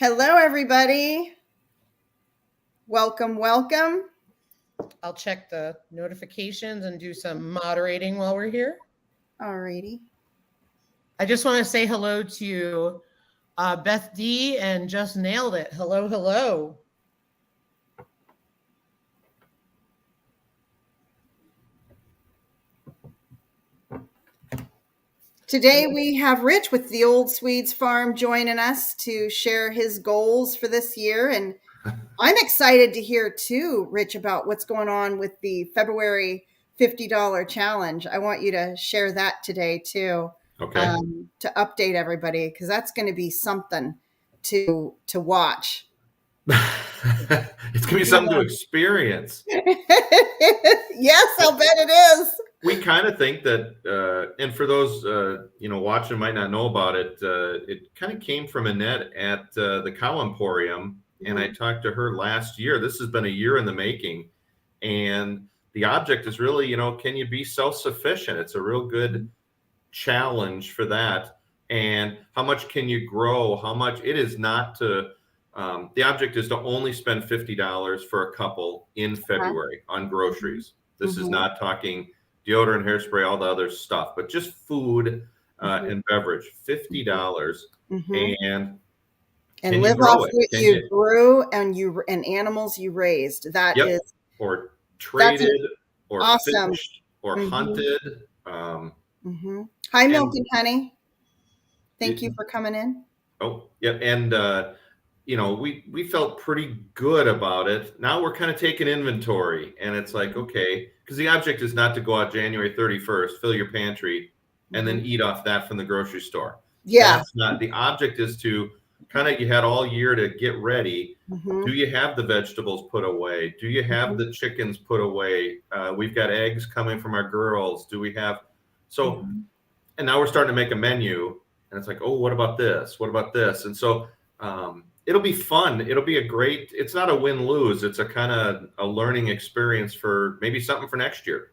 Hello, everybody. Welcome, welcome. I'll check the notifications and do some moderating while we're here. Alrighty. I just want to say hello to Beth D and Just Nailed It. Hello, hello. Today we have Rich with the Old Swedes Farm joining us to share his goals for this year. And I'm excited to hear too, Rich, about what's going on with the February $50 challenge. I want you to share that today too. Okay. To update everybody, because that's going to be something to watch. It's going to be something to experience. Yes, I'll bet it is. We kind of think that, and for those, watching might not know about it, it kind of came from Annette at the Cow Emporium. And I talked to her last year. This has been a year in the making. And the object is really, can you be self-sufficient? It's a real good challenge for that. And how much can you grow? How much it is not to, the object is to only spend $50 for a couple in February on groceries. This is not talking deodorant, hairspray, all the other stuff, but just food and beverage, $50. And live off what you grew and animals you raised. That is, or traded or awesome. Fished or hunted. Hi, Milk and Honey. Thank you for coming in. Oh, yeah. And, we felt pretty good about it. Now we're kind of taking inventory, and it's like, okay, because the object is not to go out January 31st, fill your pantry, and then eat off that from the grocery store. Yeah. That's not, the object is to kind of, you had all year to get ready. Do you have the vegetables put away? Do you have the chickens put away? We've got eggs coming from our girls. Do we have, so, and now we're starting to make a menu, and it's like, oh, what about this? What about this? And so, it'll be fun. It'll be a great, it's not a win-lose. It's a kind of a learning experience for maybe something for next year.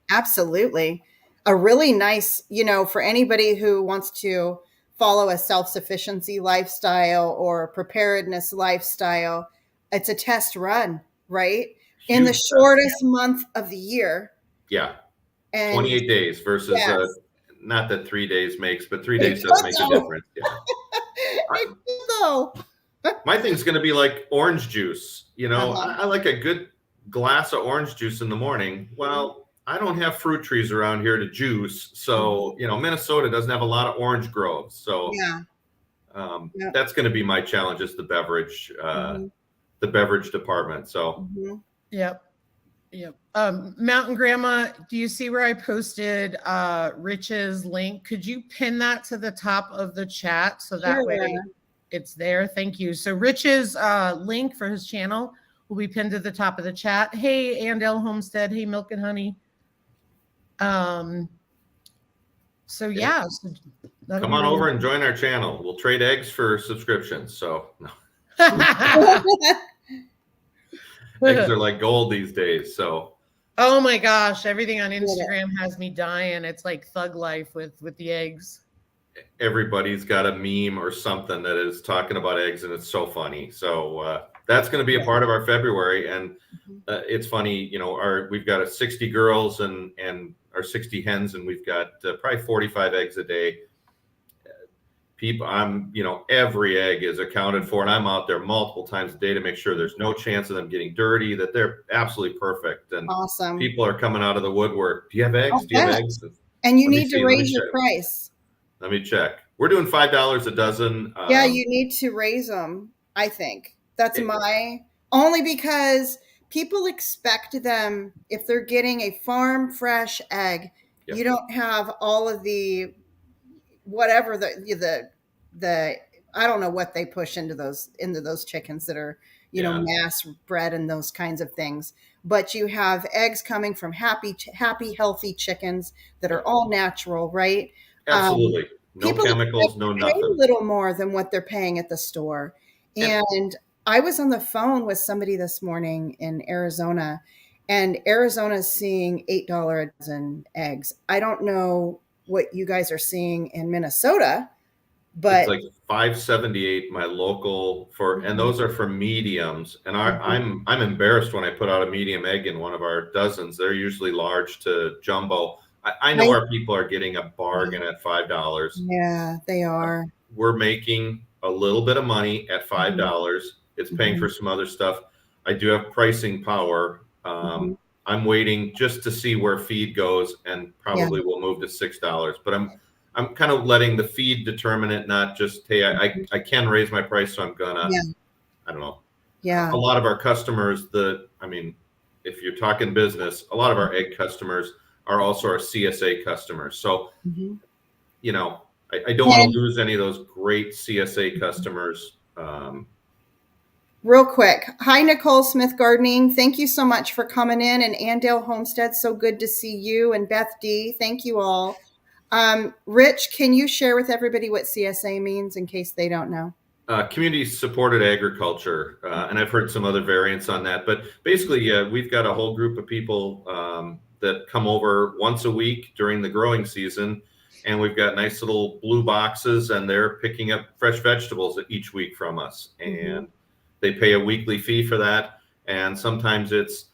Absolutely. A really nice, for anybody who wants to follow a self-sufficiency lifestyle or preparedness lifestyle, it's a test run, right? In the shortest month of the year. Yeah. And 28 days versus, not that 3 days makes, but 3 days does make a difference. Yeah. My thing's going to be like orange juice. I like a good glass of orange juice in the morning. Well, I don't have fruit trees around here to juice. So, Minnesota doesn't have a lot of orange groves. So that's going to be my challenge, is the beverage department. So, Yep. Mountain Grandma, do you see where I posted Rich's link? Could you pin that to the top of the chat so that way it's there? Thank you. So Rich's link for his channel will be pinned to the top of the chat. Hey, Andel Homestead. Hey, Milk and Honey. So yeah. Come on over and join our channel. We'll trade eggs for subscriptions. So no. Eggs are like gold these days. So, oh my gosh, everything on Instagram has me dying. It's like thug life with the eggs. Everybody's got a meme or something that is talking about eggs, and it's so funny. So that's going to be a part of our February, and it's funny. We've got 60 girls and our 60 hens, and we've got probably 45 eggs a day. People, every egg is accounted for, and I'm out there multiple times a day to make sure there's no chance of them getting dirty, that they're absolutely perfect. And awesome. People are coming out of the woodwork. Do you have eggs? Do you have eggs? And you need to raise your price. Let me check. We're doing $5 a dozen. Yeah, you need to raise them. I think that's only because people expect them, if they're getting a farm fresh egg, you don't have all of the whatever the I don't know what they push into those chickens that are mass bred and those kinds of things, but you have eggs coming from happy healthy chickens that are all natural, right? Absolutely. No chemicals, no nothing. A little more than what they're paying at the store. And I was on the phone with somebody this morning in Arizona, and Arizona's seeing $8 a dozen eggs. I don't know what you guys are seeing in Minnesota, but it's like 578 my local for, and those are for mediums. And I'm embarrassed when I put out a medium egg in one of our dozens. They're usually large to jumbo. I know our people are getting a bargain at $5. Yeah, they are. We're making a little bit of money at $5. It's paying for some other stuff. I do have pricing power. I'm waiting just to see where feed goes, and probably will move to $6. But I'm kind of letting the feed determine it, not just, hey, I can raise my price, so I'm gonna. I don't know. Yeah. A lot of our customers, I mean, if you're talking business, a lot of our egg customers are also our CSA customers. So, you know, I don't want to lose any of those great CSA customers. Real quick. Hi, Nicole Smith Gardening. Thank you so much for coming in. And Andale Homestead, so good to see you. And Beth D, thank you all. Rich, can you share with everybody what CSA means in case they don't know? Community supported agriculture. And I've heard some other variants on that. But basically, we've got a whole group of people that come over once a week during the growing season. And we've got nice little blue boxes, and they're picking up fresh vegetables each week from us. And they pay a weekly fee for that. And sometimes it's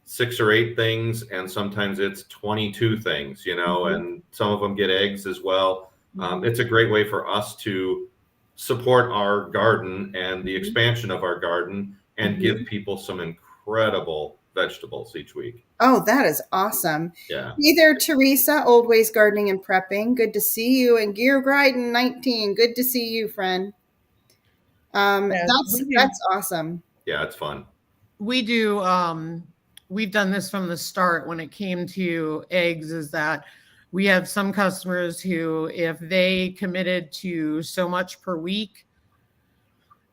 6 or 8 things, and sometimes it's 22 things, you know, and some of them get eggs as well. It's a great way for us to support our garden and the expansion of our garden, and give people some incredible vegetables each week. Oh, that is awesome. Yeah. Either Teresa, Old Ways Gardening and Prepping. Good to see you. And Gear Gryden 19. Good to see you, friend. That's awesome. Yeah, it's fun. We do, we've done this from the start when it came to eggs, is that we have some customers who, if they committed to so much per week,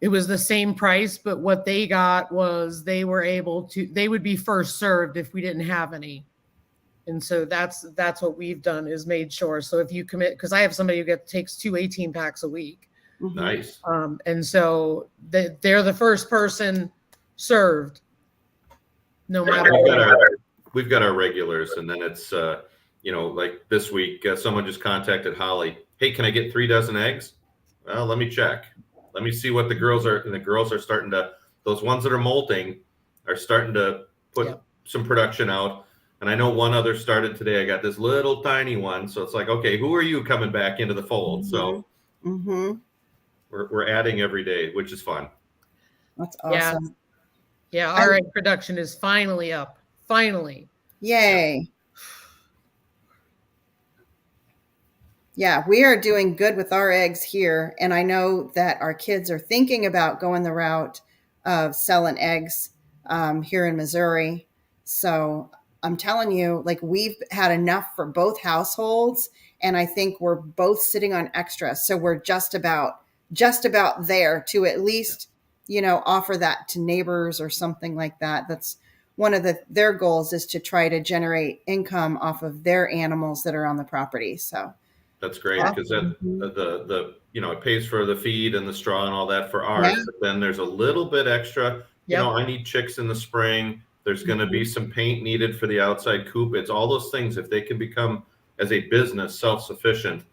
it was the same price, but what they got was they would be first served if we didn't have any. And so that's what we've done, is made sure. So if you commit, because I have somebody who takes 2 18 packs a week. Nice. And so they're the first person served, no matter what. We've got our regulars, and then it's, you know, like this week, someone just contacted Holly. Hey, can I get 3 dozen eggs? Well, let me check. Let me see what the girls are. And the girls are starting to, those ones that are molting are starting to put some production out. And I know one other started today. I got this little tiny one. So it's like, okay, who are you coming back into the fold? So we're adding every day, which is fun. That's awesome. Yeah, our egg production is finally up. Finally. Yay. Yeah, we are doing good with our eggs here. And I know that our kids are thinking about going the route of selling eggs here in Missouri. So I'm telling you, like, we've had enough for both households. And I think we're both sitting on extra. So we're just about there to at least, you know, offer that to neighbors or something like that. That's one of their goals, is to try to generate income off of their animals that are on the property. So that's great, because the you know, it pays for the feed and the straw and all that for ours. But then there's a little bit extra. You know, I need chicks in the spring. There's going to be some paint needed for the outside coop. It's all those things. If they can become, as a business, self-sufficient,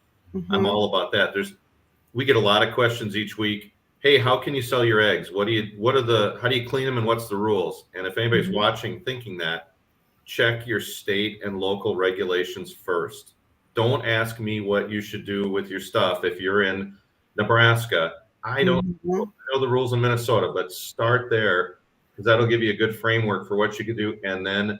I'm all about that. We get a lot of questions each week. Hey, how can you sell your eggs? How do you clean them, and what's the rules? And if anybody's watching thinking that, check your state and local regulations first. Don't ask me what you should do with your stuff if you're in Nebraska. I don't know the rules in Minnesota, but start there, because that'll give you a good framework for what you can do. And then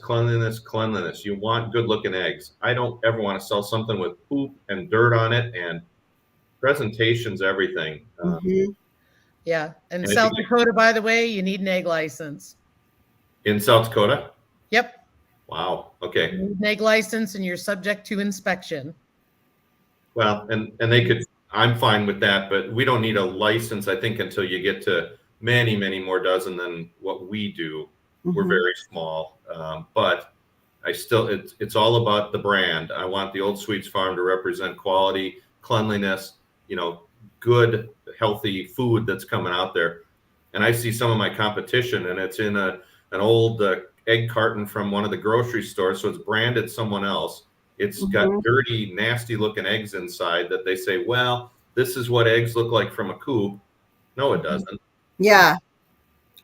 cleanliness. You want good looking eggs. I don't ever want to sell something with poop and dirt on it, and presentation's everything. Yeah. And South Dakota, by the way, you need an egg license. In South Dakota? Yep. Wow. Okay. You need an egg license, and you're subject to inspection. Well, and I'm fine with that, but we don't need a license, I think, until you get to many, many more dozen than what we do. We're very small. But it's all about the brand. I want the Old Swedes farm to represent quality, cleanliness, you know, good, healthy food that's coming out there. And I see some of my competition, and it's in an old egg carton from one of the grocery stores. So it's branded someone else. it's got dirty, nasty looking eggs inside that they say, well, this is what eggs look like from a coop. No, it doesn't. Yeah.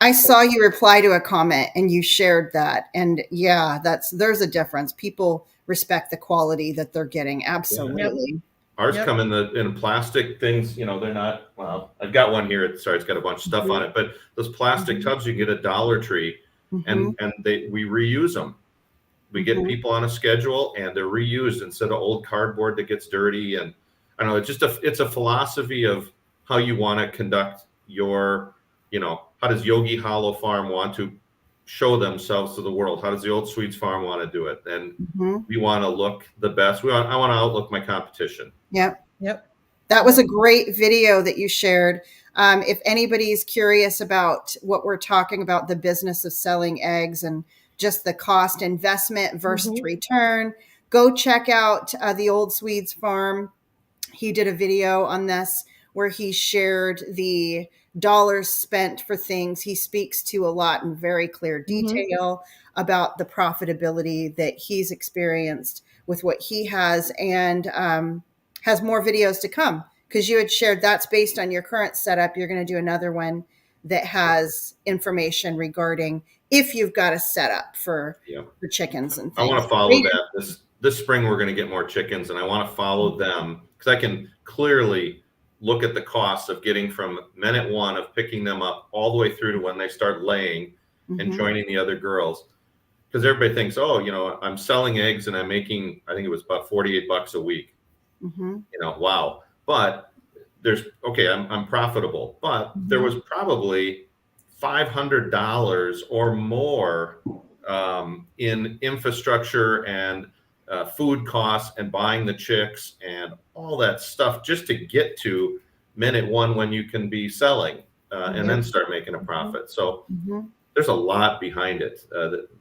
I saw you reply to a comment and you shared that. And yeah, there's a difference. People respect the quality that they're getting. Absolutely. Ours come in plastic things, you know, they're not, well, I've got one here. It's got a bunch of stuff on it, but those plastic tubs you get at Dollar Tree and we reuse them. We get people on a schedule and they're reused instead of old cardboard that gets dirty. And I don't know, it's a philosophy of how you want to conduct your, you know, how does Yogi Hollow Farm want to show themselves to the world? How does the Old Swedes Farm want to do it? And we want to look the best. I want to outlook my competition. Yep. That was a great video that you shared. If anybody's curious about what we're talking about, the business of selling eggs and just the cost investment versus return, go check out the Old Swedes Farm. He did a video on this where he shared the dollars spent for things. He speaks to a lot in very clear detail about the profitability that he's experienced with what he has, and has more videos to come, because you had shared that's based on your current setup. You're going to do another one that has information regarding if you've got a setup for chickens and things. I want to follow that. This spring we're going to get more chickens, and I want to follow them because I can clearly look at the costs of getting from minute one of picking them up all the way through to when they start laying and joining the other girls. Because everybody thinks, oh, you know, I'm selling eggs and I'm making, I think it was about $48 a week. You know, wow. But I'm profitable, but there was probably $500 or more in infrastructure and food costs and buying the chicks and all that stuff just to get to minute one when you can be selling and then start making a profit. So there's a lot behind it.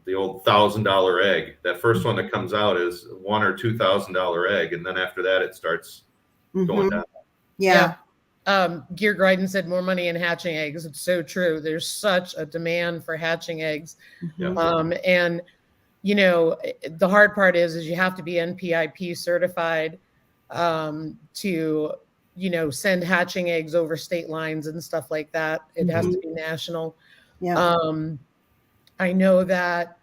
The old $1,000 egg, that first one that comes out is $1,000 or $2,000 egg. And then after that, it starts going down. Yeah. Gear Gryden said more money in hatching eggs. It's so true. There's such a demand for hatching eggs. And you know, the hard part is you have to be NPIP certified to, you know, send hatching eggs over state lines and stuff like that. It has to be national. I know that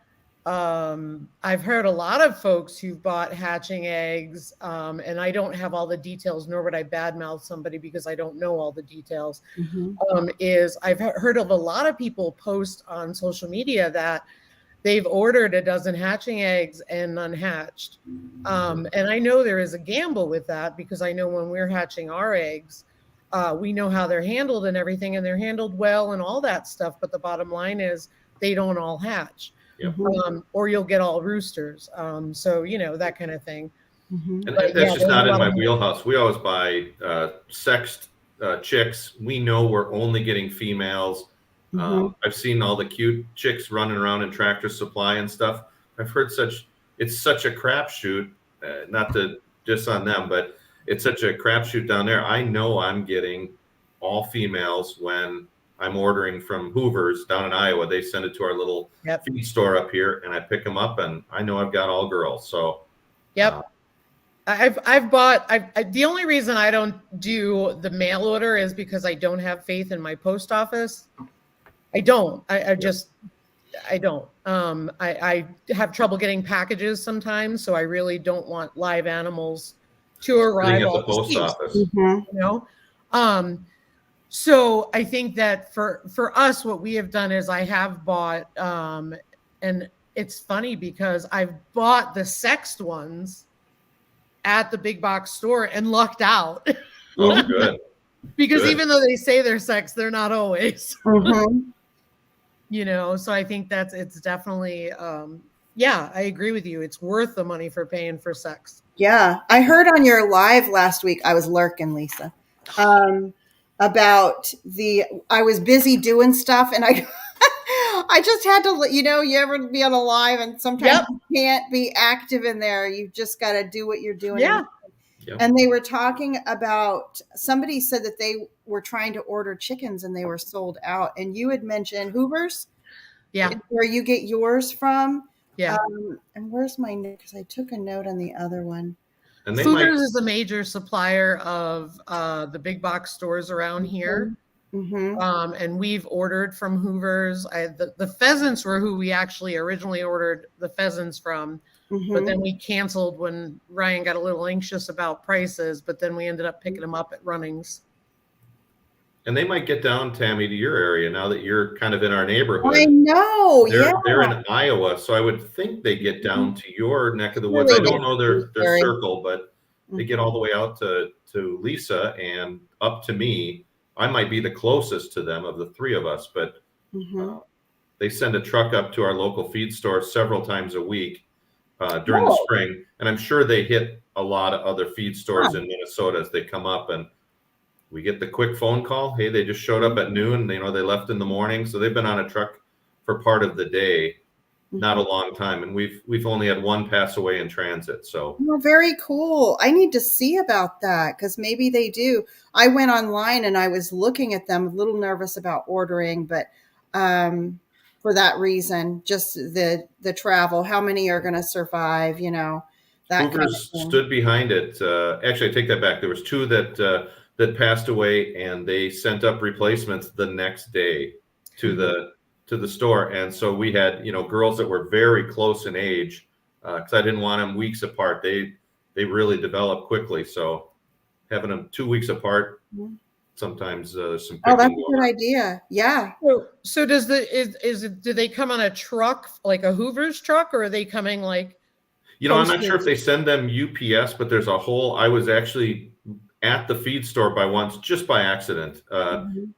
I've heard a lot of folks who've bought hatching eggs, and I don't have all the details, nor would I badmouth somebody because I don't know all the details, is I've heard of a lot of people post on social media that they've ordered a dozen hatching eggs and unhatched. And I know there is a gamble with that because I know when we're hatching our eggs, we know how they're handled and everything, and they're handled well and all that stuff. But the bottom line is they don't all hatch, or you'll get all roosters. So, you know, that kind of thing. And that's just not in my wheelhouse. We always buy sexed chicks. We know we're only getting females. I've seen all the cute chicks running around in Tractor Supply and stuff. I've heard it's such a crapshoot, not to diss on them, but it's such a crapshoot down there. I know I'm getting all females when I'm ordering from Hoover's down in Iowa. They send it to our little feed store up here, and I pick them up, and I know I've got all girls. So, I've bought. The only reason I don't do the mail order is because I don't have faith in my post office. I don't. I don't. I have trouble getting packages sometimes, so I really don't want live animals to arrive at the post office. You know, so I think that for us, what we have done is I have bought, and it's funny because I've bought the sexed ones at the big box store and lucked out. Oh, good. Because even though they say they're sexed, they're not always. You know, so I think it's definitely, I agree with you. It's worth the money for paying for sex. Yeah. I heard on your live last week, I was lurking, Lisa, about I was busy doing stuff and I just had to, you know, you ever be on a live and sometimes you can't be active in there. You just got to do what you're doing. Yeah. And they were talking about, somebody said that they were trying to order chickens and they were sold out. And you had mentioned Hoover's, where you get yours from. Yeah. And where's my note? Because I took a note on the other one. And they Fooders might is a major supplier of the big box stores around here. Mm-hmm. And we've ordered from Hoover's. The pheasants were who we actually originally ordered the pheasants from, but then we canceled when Ryan got a little anxious about prices, but then we ended up picking them up at Runnings. And they might get down, Tammy, to your area now that you're kind of in our neighborhood. I know, They're in Iowa, so I would think they get down to your neck of the woods. I don't know their circle, but they get all the way out to Lisa and up to me. I might be the closest to them of the three of us, but they send a truck up to our local feed store several times a week during the spring, and I'm sure they hit a lot of other feed stores in Minnesota as they come up, and we get the quick phone call. Hey, they just showed up at noon. They left in the morning, so they've been on a truck for part of the day, not a long time, and we've only had one pass away in transit. So very cool. I need to see about that because maybe they do. I went online and I was looking at them, a little nervous about ordering, but for that reason, just the travel, how many are going to survive, that Hoover's kind of thing. stood behind it. Actually, I take that back. There was two that passed away, and they sent up replacements the next day to the store. And so we had girls that were very close in age because I didn't want them weeks apart. They really develop quickly. So having them 2 weeks apart, sometimes some picking. Oh, that's a good idea. Yeah. So does do they come on a truck, like a Hoover's truck, or are they coming like? I'm not sure if they send them UPS, but there's a whole. I was actually at the feed store just by accident,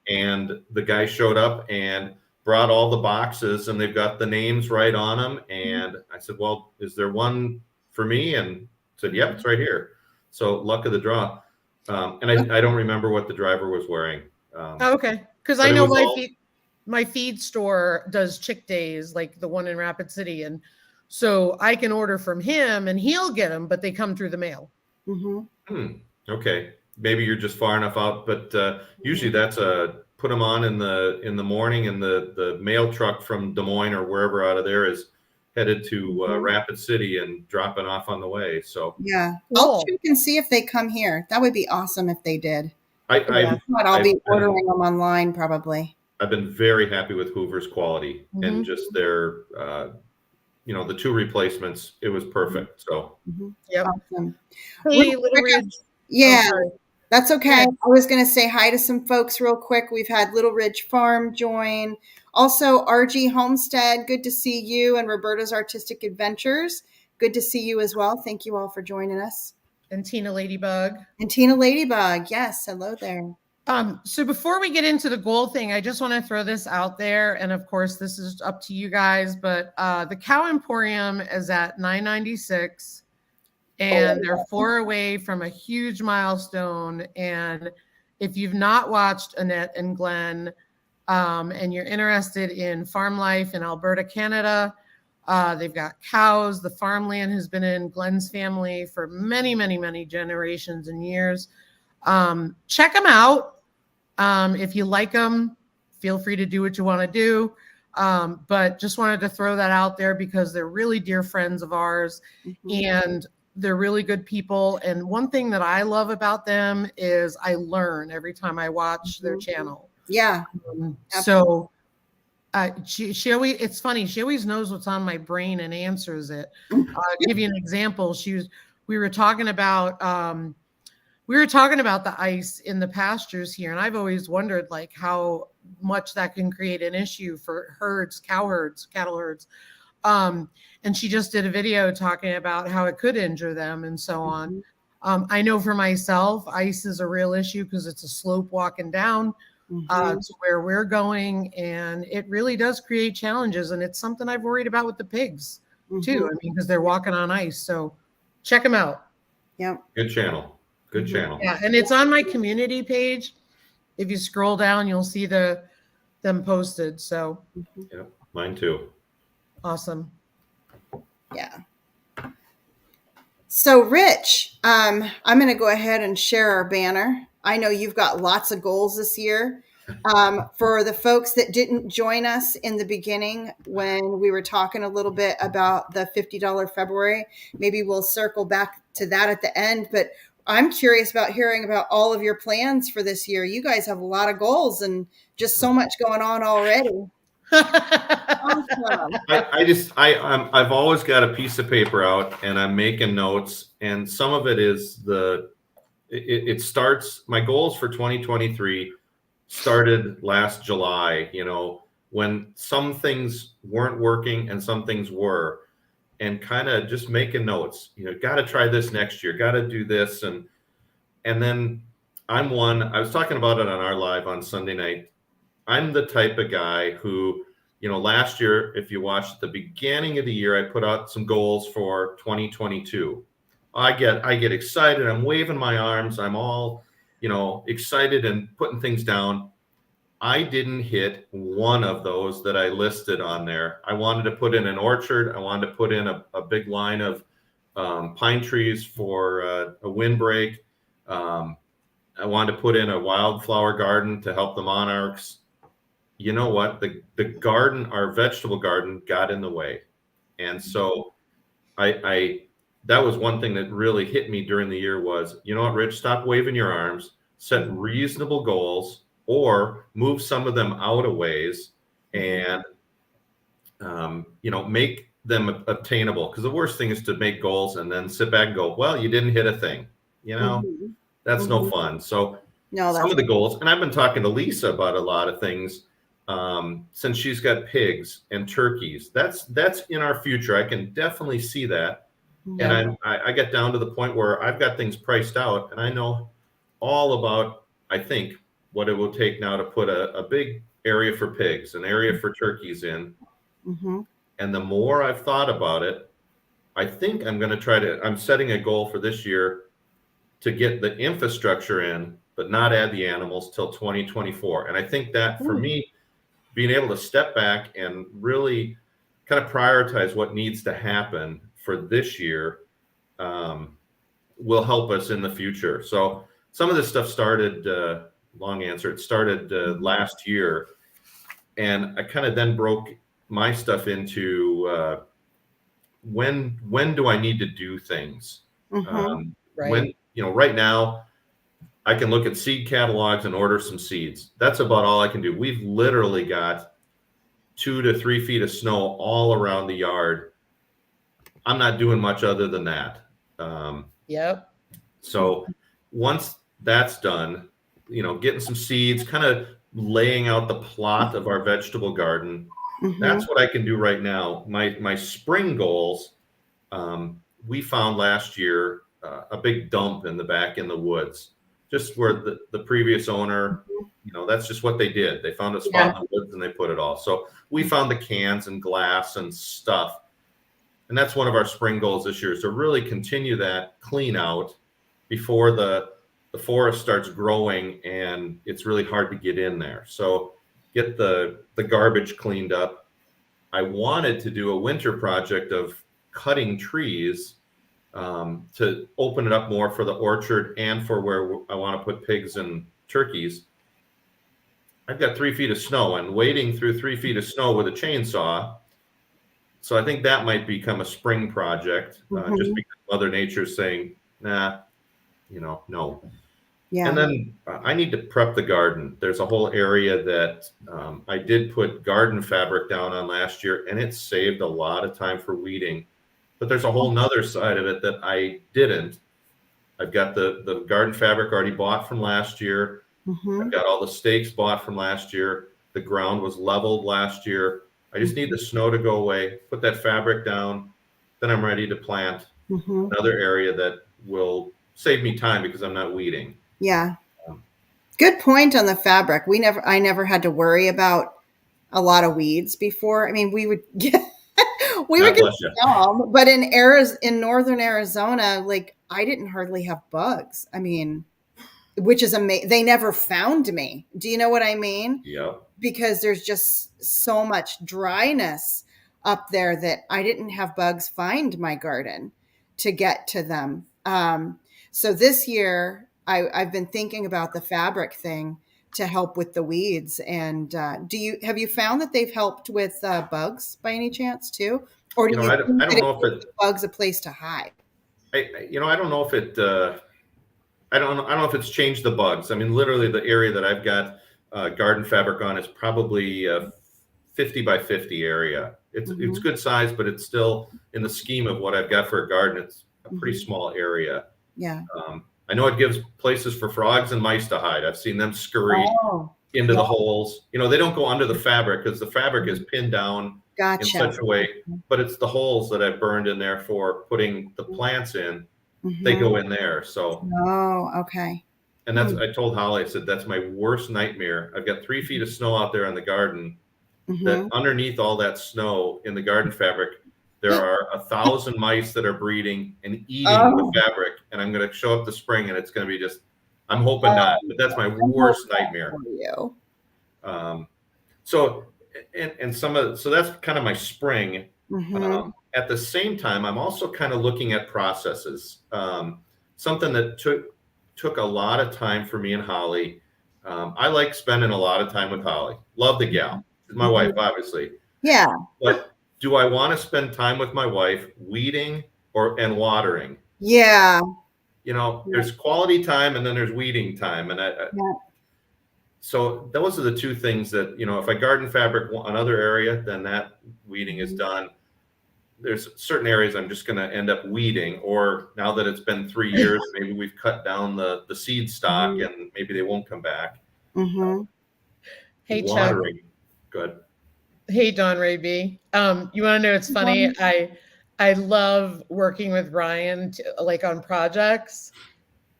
and the guy showed up and brought all the boxes, and they've got the names right on them. And I said, "Well, is there one for me?" And said, "Yep, it's right here." So luck of the draw. And I don't remember what the driver was wearing. Okay, because I know my feed store does Chick Days, like the one in Rapid City, and so I can order from him and he'll get them, but they come through the mail. Okay, maybe you're just far enough out, but usually that's put them on in the morning, and the mail truck from Des Moines or wherever out of there is headed to Rapid City and dropping off on the way. So yeah, I'll check and see if they come here. That would be awesome if they did. I'll be ordering them online probably. I've been very happy with Hoover's quality and just their the two replacements. It was perfect. So awesome. Hey, Little Ridge. Yeah, that's okay. I was going to say hi to some folks real quick. We've had Little Ridge Farm join. Also, RG Homestead, good to see you, and Roberta's Artistic Adventures. Good to see you as well. Thank you all for joining us. And Tina Ladybug. Yes, hello there. So before we get into the goal thing, I just want to throw this out there. And of course, this is up to you guys, but the Cow Emporium is at 996 and they're 4 away from a huge milestone. And if you've not watched Annette and Glenn, and you're interested in farm life in Alberta, Canada, they've got cows. The farmland has been in Glenn's family for many, many, many generations and years. Check them out. If you like them, feel free to do what you want to do. But just wanted to throw that out there because they're really dear friends of ours and they're really good people. And one thing that I love about them is I learn every time I watch their channel. Yeah. So she always, it's funny. She always knows what's on my brain and answers it. I'll give you an example. We were talking about the ice in the pastures here. And I've always wondered like how much that can create an issue for cattle herds. And she just did a video talking about how it could injure them and so on. I know for myself, ice is a real issue because it's a slope walking down to where we're going. And it really does create challenges. And it's something I've worried about with the pigs too. I mean, because they're walking on ice. So check them out. Yeah. Good channel. Good channel. Yeah. And it's on my community page. If you scroll down, you'll see them posted. So yeah, mine too. Awesome. Yeah. So Rich, I'm going to go ahead and share our banner. I know you've got lots of goals this year. For the folks that didn't join us in the beginning when we were talking a little bit about the $50 February, maybe we'll circle back to that at the end. But I'm curious about hearing about all of your plans for this year. You guys have a lot of goals and just so much going on already. Awesome. I've always got a piece of paper out and I'm making notes, and some of it is it starts, my goals for 2023 started last July, when some things weren't working and some things were, and kind of just making notes, got to try this next year, got to do this. And then I was talking about it on our live on Sunday night. I'm the type of guy who, last year, if you watched at the beginning of the year, I put out some goals for 2022. I get excited. I'm waving my arms. I'm all, excited and putting things down. I didn't hit one of those that I listed on there. I wanted to put in an orchard. I wanted to put in a big line of pine trees for a windbreak. I wanted to put in a wildflower garden to help the monarchs. You know what? The garden, our vegetable garden, got in the way. And so I that was one thing that really hit me during the year was, you know what, Rich, stop waving your arms, set reasonable goals, or move some of them out of ways and, make them obtainable. Because the worst thing is to make goals and then sit back and go, well, you didn't hit a thing. That's no fun. So some of the goals, and I've been talking to Lisa about a lot of things since she's got pigs and turkeys. That's in our future. I can definitely see that. Yeah. And I get down to the point where I've got things priced out, and I know all about, I think, what it will take now to put a big area for pigs, an area for turkeys in. And the more I've thought about it, I think I'm setting a goal for this year to get the infrastructure in, but not add the animals till 2024. And I think that for me, being able to step back and really kind of prioritize what needs to happen for this year will help us in the future. So some of this stuff started, long answer, it started last year. And I kind of then broke my stuff into when do I need to do things? Right. When, right now, I can look at seed catalogs and order some seeds. That's about all I can do. We've literally got 2 to 3 feet of snow all around the yard. I'm not doing much other than that. Yep. So once that's done, getting some seeds, kind of laying out the plot of our vegetable garden. That's what I can do right now. My spring goals, we found last year a big dump in the back in the woods, just where the previous owner, that's just what they did. They found a spot in the woods and they put it all. So we found the cans and glass and stuff. And that's one of our spring goals this year, is to really continue that clean out before the forest starts growing and it's really hard to get in there. So get the garbage cleaned up. I wanted to do a winter project of cutting trees to open it up more for the orchard and for where I want to put pigs and turkeys. I've got 3 feet of snow and wading through 3 feet of snow with a chainsaw. So I think that might become a spring project, just because Mother Nature's saying, nah, no. Yeah. And then I need to prep the garden. There's a whole area that I did put garden fabric down on last year, and it saved a lot of time for weeding. But there's a whole nother side of it that I didn't. I've got the garden fabric already bought from last year. I've got all the stakes bought from last year. The ground was leveled last year. I just need the snow to go away, put that fabric down, then I'm ready to plant another area that will save me time because I'm not weeding. Yeah. Good point on the fabric. I never had to worry about a lot of weeds before. I mean, we would get some, but in northern Arizona, like I didn't hardly have bugs. I mean, which is amazing. They never found me. Do you know what I mean? Yeah. Because there's just so much dryness up there that I didn't have bugs find my garden to get to them. So this year I've been thinking about the fabric thing, to help with the weeds. And have you found that they've helped with bugs by any chance too? Or do you I think don't that know it if gives bugs a place to hide? I don't know if it. I don't know if it's changed the bugs. I mean, literally, the area that I've got garden fabric on is probably 50 by 50 area. It's good size, but it's still in the scheme of what I've got for a garden. It's a pretty small area. Yeah. I know it gives places for frogs and mice to hide. I've seen them scurry into the holes. They don't go under the fabric because the fabric is pinned down in such a way, but it's the holes that I've burned in there for putting the plants in. They go in there. So. Oh, okay. And I told Holly, I said, that's my worst nightmare. I've got 3 feet of snow out there in the garden. That underneath all that snow in the garden fabric, there are 1,000 mice that are breeding and eating the fabric. And I'm going to show up the spring and it's going to be I'm hoping not, but that's my worst nightmare. For you. So that's kind of my spring. At the same time, I'm also kind of looking at processes. Something that took a lot of time for me and Holly. I like spending a lot of time with Holly. Love the gal. She's my wife, obviously. Yeah. But do I want to spend time with my wife weeding and watering? Yeah. There's quality time and then there's weeding time. And so those are the two things that, if I garden fabric another area, then that weeding is done. There's certain areas I'm just going to end up weeding, or now that it's been 3 years, maybe we've cut down the seed stock and maybe they won't come back. Hey, watering. Chuck. Good. Hey, Dawn Ray B. You want to know, it's funny. I love working with Ryan on projects,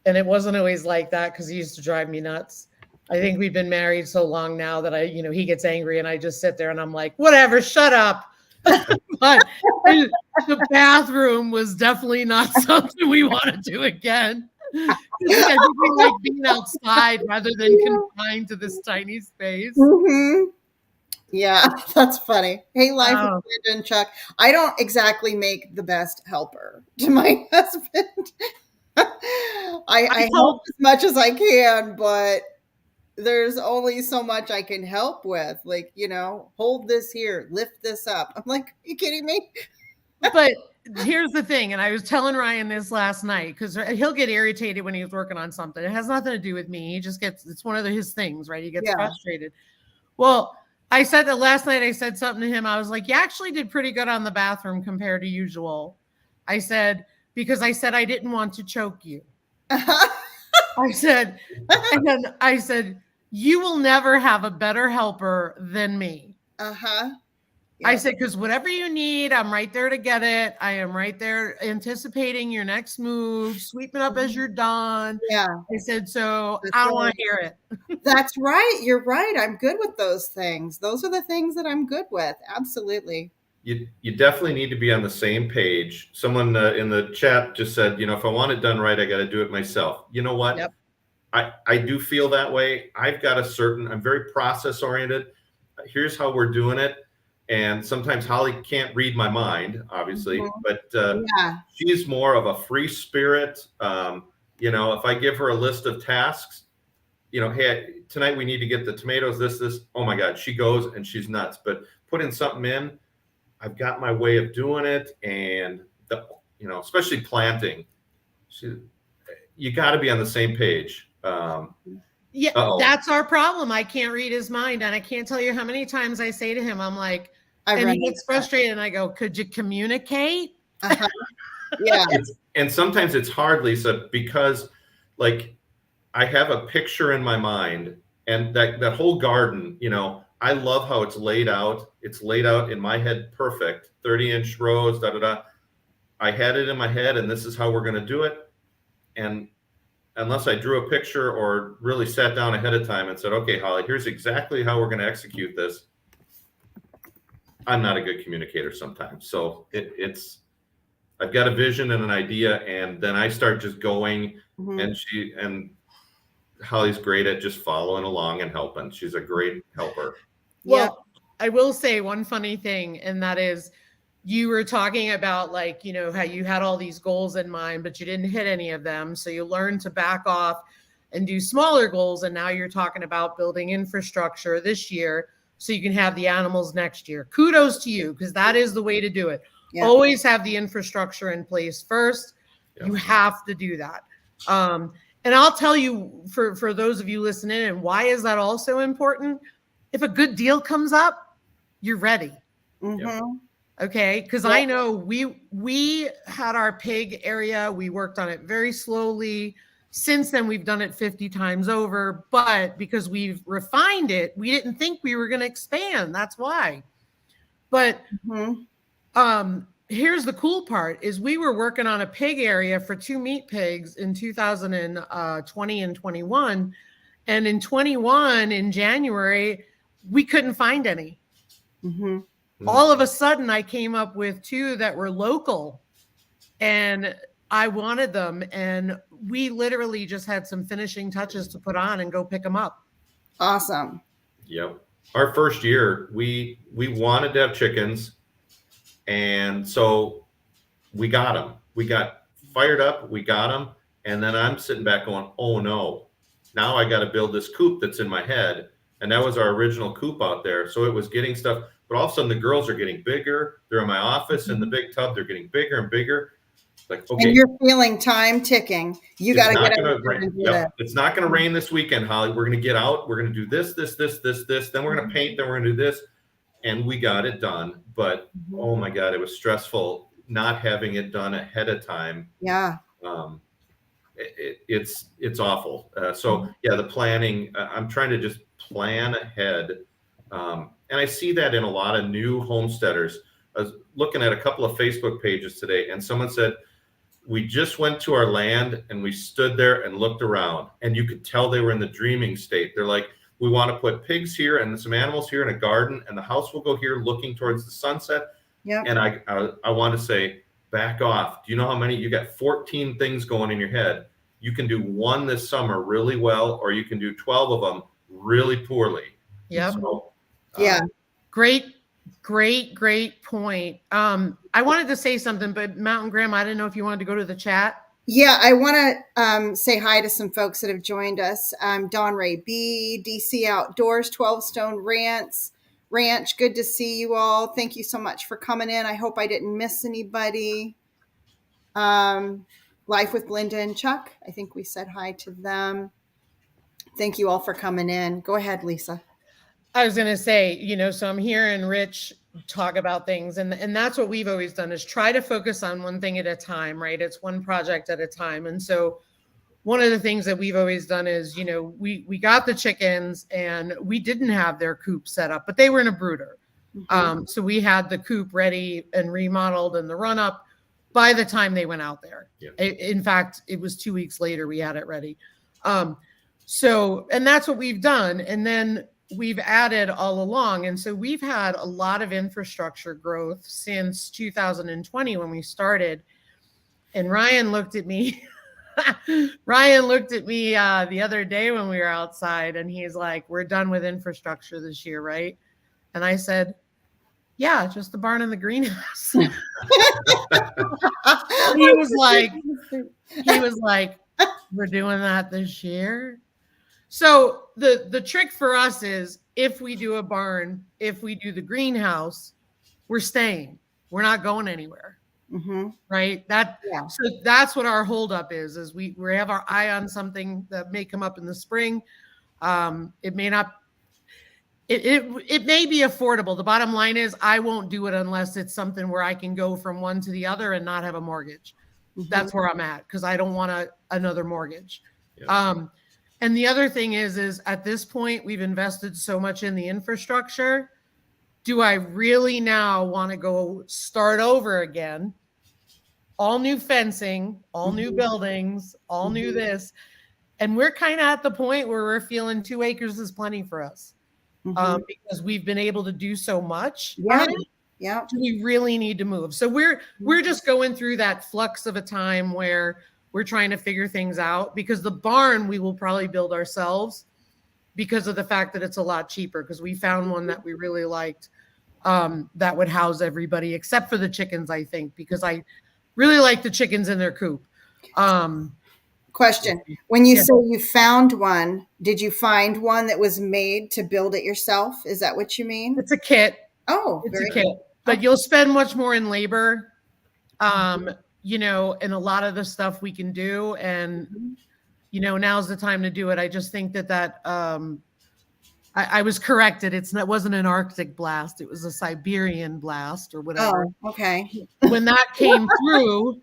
and it wasn't always like that because he used to drive me nuts. I think we've been married so long now that he gets angry and I just sit there and I'm like, whatever, shut up. But the bathroom was definitely not something we want to do again. I think we like being outside rather than confined to this tiny space. Yeah, that's funny. Hey, life with Linda and Chuck. I don't exactly make the best helper to my husband. I help as much as I can, but there's only so much I can help with. Like, hold this here, lift this up. I'm like, are you kidding me? But here's the thing, and I was telling Ryan this last night because he'll get irritated when he's working on something. It has nothing to do with me. He just it's one of his things, right? He gets frustrated. Well, I said that last night. I said something to him. I was like, you actually did pretty good on the bathroom compared to usual. I said, because I said I didn't want to choke you. I said, and then I said, you will never have a better helper than me. Yeah. I said, because whatever you need, I'm right there to get it. I am right there anticipating your next move, sweeping up as you're done. Yeah. I said, so I don't want to hear it. That's right. You're right. I'm good with those things. Those are the things that I'm good with. Absolutely. You definitely need to be on the same page. Someone in the chat just said, if I want it done right, I got to do it myself. You know what? Yep. I do feel that way. I'm very process oriented. Here's how we're doing it. And sometimes Holly can't read my mind, obviously, but she's more of a free spirit. If I give her a list of tasks, hey, tonight we need to get the tomatoes, this, oh my God, she goes and she's nuts. But putting something in, I've got my way of doing it. And, especially planting, you got to be on the same page. That's our problem. I can't read his mind. And I can't tell you how many times I say to him, I'm like, and he gets frustrated and I go, could you communicate? Yeah. And sometimes it's hard, Lisa, because I have a picture in my mind and that whole garden, I love how it's laid out. It's laid out in my head perfect, 30-inch rows, I had it in my head and this is how we're going to do it. And unless I drew a picture or really sat down ahead of time and said, okay, Holly, here's exactly how we're going to execute this, I'm not a good communicator sometimes. So I've got a vision and an idea, and then I start just going, and Holly's great at just following along and helping. She's a great helper. Well, I will say one funny thing, and that is you were talking about how you had all these goals in mind, but you didn't hit any of them. So you learned to back off. and do smaller goals. And now you're talking about building infrastructure this year so you can have the animals next year. Kudos to you, because that is the way to do it. Yeah. Always have the infrastructure in place first. Yeah. You have to do that. And I'll tell you, for those of you listening, and why is that also important? If a good deal comes up, you're ready. Mm-hmm. Okay, because I know we had our pig area. We worked on it very slowly. Since then, we've done it 50 times over. But because we've refined it, we didn't think we were going to expand. That's why. But here's the cool part: is we were working on a pig area for 2 meat pigs in 2020 and 21, and in 21 in January we couldn't find any. Mm-hmm. All of a sudden, I came up with 2 that were local, and I wanted them, and we literally just had some finishing touches to put on and go pick them up. Awesome. Yep. Our first year, we wanted to have chickens, and so we got them. We got fired up. We got them, and then I'm sitting back going, "Oh no! Now I got to build this coop that's in my head." And that was our original coop out there. So it was getting stuff. But all of a sudden, the girls are getting bigger. They're in my office in the big tub. They're getting bigger and bigger. Like, okay. And you're feeling time ticking. You got to get out. It's not going to rain this weekend, Holly. We're going to get out. We're going to do this. Then we're going to paint. Then we're going to do this. And we got it done. But, oh, my God, it was stressful not having it done ahead of time. Yeah. It's awful. So, yeah, the planning, I'm trying to just plan ahead. And I see that in a lot of new homesteaders. I was looking at a couple of Facebook pages today, and someone said, we just went to our land and we stood there and looked around, and you could tell they were in the dreaming state. They're like, we want to put pigs here and some animals here in a garden, and the house will go here looking towards the sunset. Yeah. And I want to say, back off. Do you know how many? You got 14 things going in your head. You can do one this summer really well, or you can do 12 of them really poorly. Yep. So, yeah. Great point. I wanted to say something, but Mountain Grandma, I didn't know if you wanted to go to the chat. Yeah, I want to say hi to some folks that have joined us. Don Ray B, DC Outdoors, 12 Stone Ranch. Good to see you all. Thank you so much for coming in. I hope I didn't miss anybody. Life with Linda and Chuck. I think we said hi to them. Thank you all for coming in. Go ahead, Lisa. I was going to say, so I'm hearing Rich talk about things, and that's what we've always done, is try to focus on one thing at a time, right? It's one project at a time. And so one of the things that we've always done is, we got the chickens and we didn't have their coop set up, but they were in a brooder. Mm-hmm. So we had the coop ready and remodeled in the run up by the time they went out there. Yeah. In fact, it was 2 weeks later we had it ready. And that's what we've done. And then we've added all along. And so we've had a lot of infrastructure growth since 2020 when we started. And Ryan looked at me. The other day when we were outside, and he's like, we're done with infrastructure this year, right? And I said, yeah, just the barn and the greenhouse. He was like, we're doing that this year. So the trick for us is, if we do a barn, if we do the greenhouse, we're staying. We're not going anywhere. Mm-hmm. Right? So that's what our holdup is we have our eye on something that may come up in the spring. It may not. It may be affordable. The bottom line is, I won't do it unless it's something where I can go from one to the other and not have a mortgage. Mm-hmm. That's where I'm at, because I don't want another mortgage. Yeah. And the other thing is at this point, we've invested so much in the infrastructure. Do I really now want to go start over again? All new fencing, all new buildings, all new this. And we're kind of at the point where we're feeling 2 acres is plenty for us. Because we've been able to do so much. Yeah. Yeah. We really need to move. So we're just going through that flux of a time where we're trying to figure things out, because the barn we will probably build ourselves, because of the fact that it's a lot cheaper, because we found one that we really liked, that would house everybody except for the chickens, I think, because I really like the chickens in their coop. Question. When you say you found one, did you find one that was made to build it yourself? Is that what you mean? It's a kit. Oh, It's very a kit. good. But you'll spend much more in labor. You know, and a lot of the stuff we can do. And, you know, now's the time to do it. I just think that I was corrected. It wasn't an Arctic blast. It was a Siberian blast or whatever. Oh, okay. When that came through,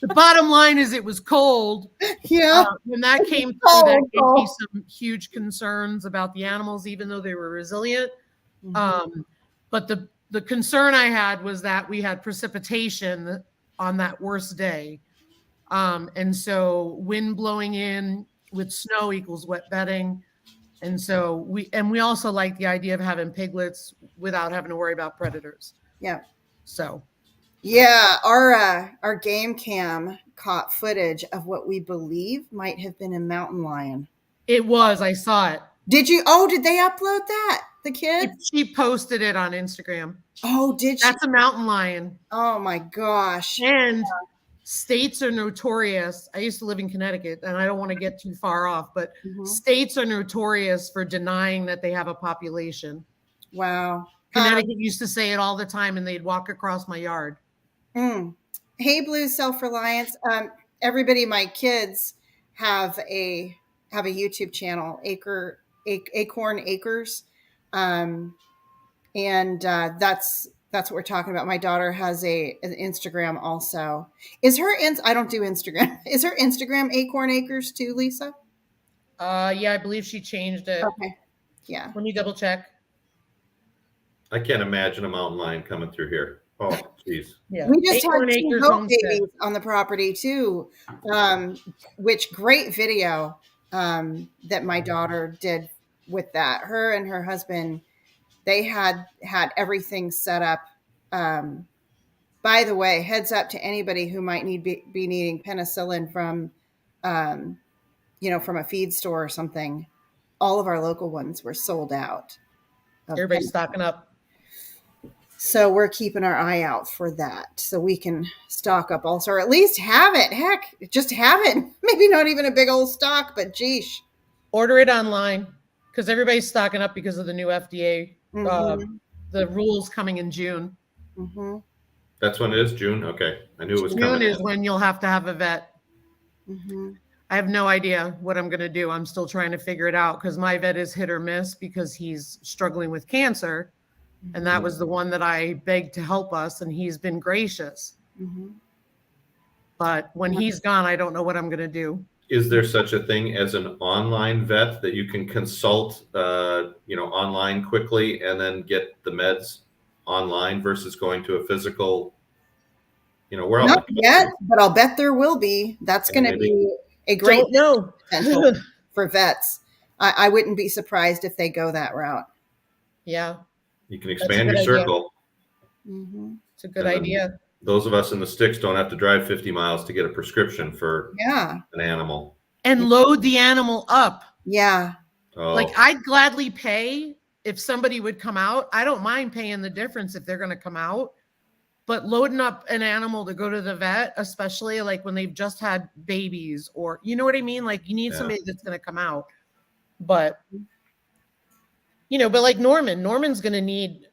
the bottom line is it was cold. Yeah. When that came through, that gave me some huge concerns about the animals, even though they were resilient. But the concern I had was that we had precipitation on that worst day. And so wind blowing in with snow equals wet bedding. And so we also like the idea of having piglets without having to worry about predators. Yeah. So. Yeah, our game cam caught footage of what we believe might have been a mountain lion. It was. I saw it. Did you? Oh, did they upload that? The kids? She posted it on Instagram. Oh, did she? That's a mountain lion. Oh my gosh. And states are notorious. I used to live in Connecticut, and I don't want to get too far off, but states are notorious for denying that they have a population. Wow. Connecticut used to say it all the time, and they'd walk across my yard. Hey, Blue Self-Reliance. Everybody, my kids have a YouTube channel, Acorn Acres. And that's what we're talking about. My daughter has an Instagram also. I don't do Instagram. Is her Instagram Acorn Acres too, Lisa? Yeah, I believe she changed it. Okay. Yeah. Let me double check. I can't imagine a mountain lion coming through here. Oh, geez. Yeah. We just had 2 goat babies on the property too, which great video that my daughter did with that. Her and her husband, they had everything set up. By the way, heads up to anybody who might be needing penicillin from, from a feed store or something. All of our local ones were sold out. Everybody's stocking up. So we're keeping our eye out for that so we can stock up also, or at least have it. Heck, just have it. Maybe not even a big old stock, but geesh. Order it online because everybody's stocking up because of the new FDA, the rules coming in June. That's when it is, June? Okay. I knew it was coming. June is when you'll have to have a vet. I have no idea what I'm going to do. I'm still trying to figure it out because my vet is hit or miss because he's struggling with cancer. And that was the one that I begged to help us, and he's been gracious. But when he's gone, I don't know what I'm going to do. Is there such a thing as an online vet that you can consult, online quickly and then get the meds online versus going to a physical? We're all not yet, but I'll bet there will be. That's going to be a great potential for vets. I wouldn't be surprised if they go that route. Yeah. You can expand your circle. It's a good idea. Those of us in the sticks don't have to drive 50 miles to get a prescription for an animal. And load the animal up. Yeah. Oh. Like I'd gladly pay if somebody would come out. I don't mind paying the difference if they're going to come out. But loading up an animal to go to the vet, especially like when they've just had babies or, you know what I mean? Like you need somebody that's going to come out. But but like Norman's going to need,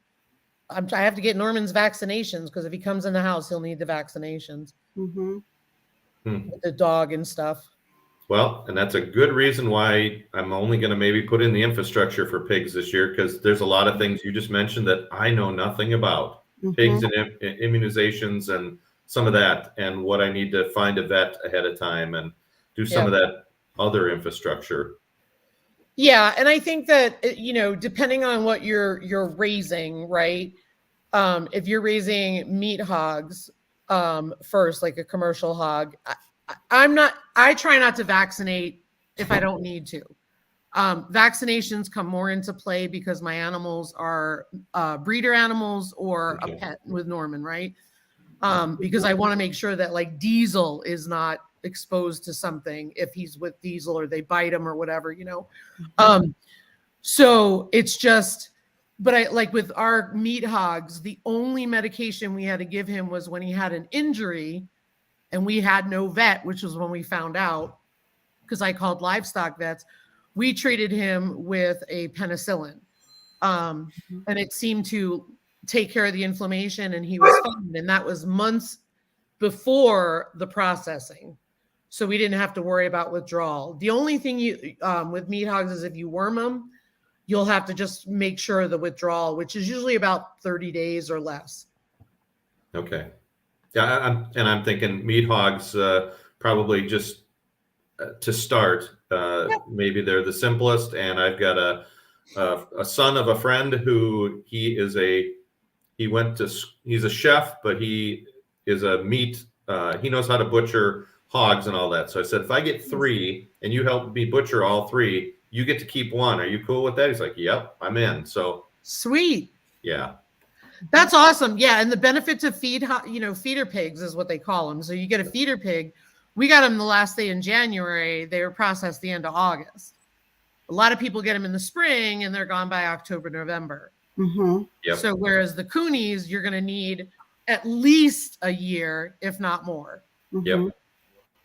I have to get Norman's vaccinations because if he comes in the house, he'll need the vaccinations. With the dog and stuff. Well, and that's a good reason why I'm only going to maybe put in the infrastructure for pigs this year because there's a lot of things you just mentioned that I know nothing about. Pigs and immunizations and some of that, and what I need to find a vet ahead of time and do some of that other infrastructure. Yeah, and I think that depending on what you're raising, right? If you're raising meat hogs first, like a commercial hog, I try not to vaccinate if I don't need to. Vaccinations come more into play because my animals are breeder animals or a pet with Norman, right? Because I want to make sure that like Diesel is not exposed to something if he's with Diesel or they bite him or whatever, So it's just, but I like with our meat hogs, the only medication we had to give him was when he had an injury and we had no vet, which was when we found out. because I called livestock vets, we treated him with a penicillin. And it seemed to take care of the inflammation, and he was fine. And that was months before the processing. So we didn't have to worry about withdrawal. The only thing you with meat hogs is if you worm them, you'll have to just make sure the withdrawal, which is usually about 30 days or less. Okay. Yeah, I'm thinking meat hogs probably just to start. Maybe they're the simplest. And I've got a son of a friend who he's a chef, but he is a meat. He knows how to butcher hogs and all that. So I said, if I get 3 and you help me butcher all 3, you get to keep 1. Are you cool with that? He's like, yep, I'm in. So sweet. Yeah. That's awesome. Yeah. And the benefits of feeder pigs is what they call them. So you get a feeder pig. We got them the last day in January. They were processed the end of August. A lot of people get them in the spring and they're gone by October, November. Mm-hmm. Yep. So whereas the coonies, you're going to need at least a year, if not more. Mm-hmm. Yep.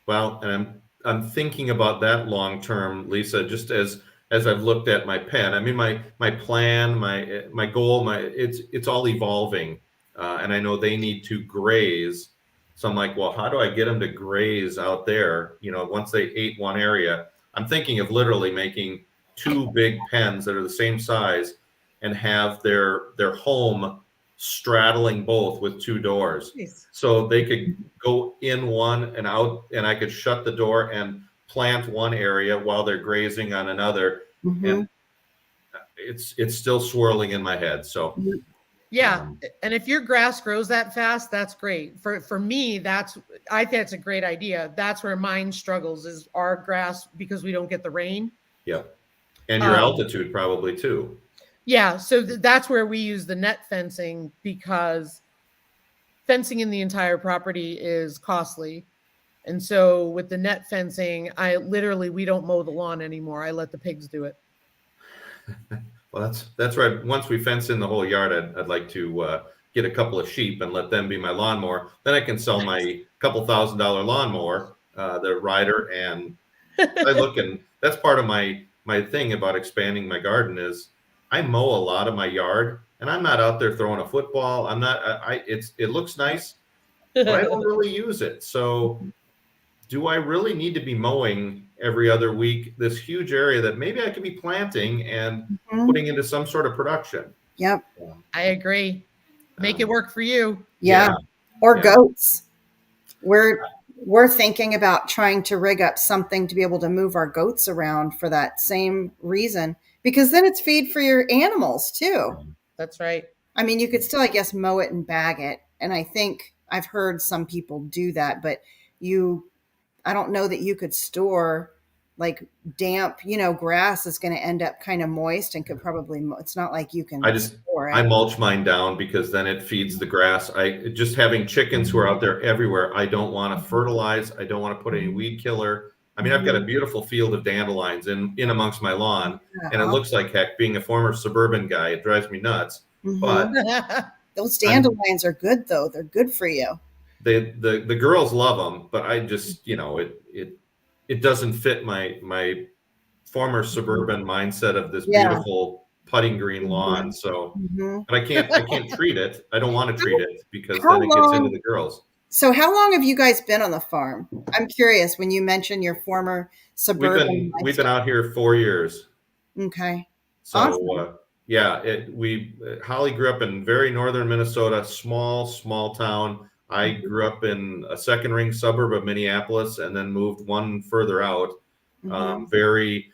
Well, and I'm thinking about that long term, Lisa, just as I've looked at my pen. I mean, my plan, my goal, it's all evolving, and I know they need to graze. So I'm like, well, how do I get them to graze out there? You know, once they ate one area, I'm thinking of literally making 2 big pens that are the same size, and have their home straddling both with 2 doors. Nice. So they could go in one and out, and I could shut the door and plant one area while they're grazing on another. Mm-hmm. And it's still swirling in my head. So yeah. And if your grass grows that fast, that's great. For me, I think it's a great idea. That's where mine struggles, is our grass, because we don't get the rain. Yeah. And your altitude probably too. Yeah. So that's where we use the net fencing, because fencing in the entire property is costly. And so with the net fencing, we don't mow the lawn anymore. I let the pigs do it. Well, that's right. Once we fence in the whole yard, I'd like to get a couple of sheep and let them be my lawnmower. Then I can sell my couple $1,000 lawnmower, the rider. And I look, and that's part of my thing about expanding my garden is I mow a lot of my yard, and I'm not out there throwing a football. I'm not. It looks nice, but I don't really use it. So, do I really need to be mowing every other week this huge area that maybe I could be planting and putting into some sort of production? Yep. I agree. Make it work for you. Yeah. Or goats. We're thinking about trying to rig up something to be able to move our goats around for that same reason, because then it's feed for your animals too. That's right. I mean, you could still, I guess, mow it and bag it. And I think I've heard some people do that, but I don't know that you could store like damp, grass is going to end up kind of moist and could probably, it's not like you can store it. I mulch mine down because then it feeds the grass. Just having chickens who are out there everywhere. I don't want to fertilize. I don't want to put any weed killer. I mean, I've got a beautiful field of dandelions in amongst my lawn, and it looks like heck. Being a former suburban guy, it drives me nuts. But those dandelions are good, though. They're good for you. The girls love them, but I just, it doesn't fit my former suburban mindset of this beautiful putting green lawn. So, but I can't treat it. I don't want to treat it because then it gets into the girls. So how long have you guys been on the farm? I'm curious, when you mentioned your former suburban. We've been out here 4 years. Okay. So awesome. Holly grew up in very northern Minnesota, small town. I grew up in a second ring suburb of Minneapolis and then moved one further out. Very,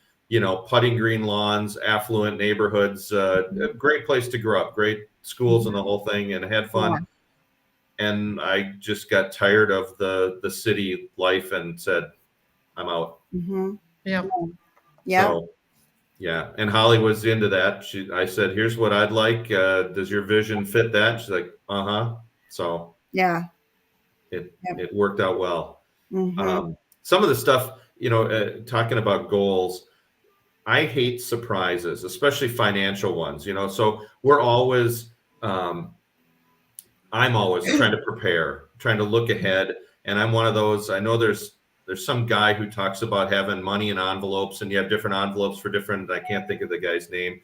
putting green lawns, affluent neighborhoods, a great place to grow up, great schools and the whole thing, and had fun. Yeah. And I just got tired of the city life and said, I'm out. Yeah. Yeah. So, yeah. And Holly was into that. I said, here's what I'd like. Does your vision fit that? She's like, So yeah, it worked out well. Some of the stuff, talking about goals, I hate surprises, especially financial ones, so we're always, I'm always trying to prepare, trying to look ahead. And I'm one of those, I know there's there's some guy who talks about having money in envelopes, and you have different envelopes for different, I can't think of the guy's name.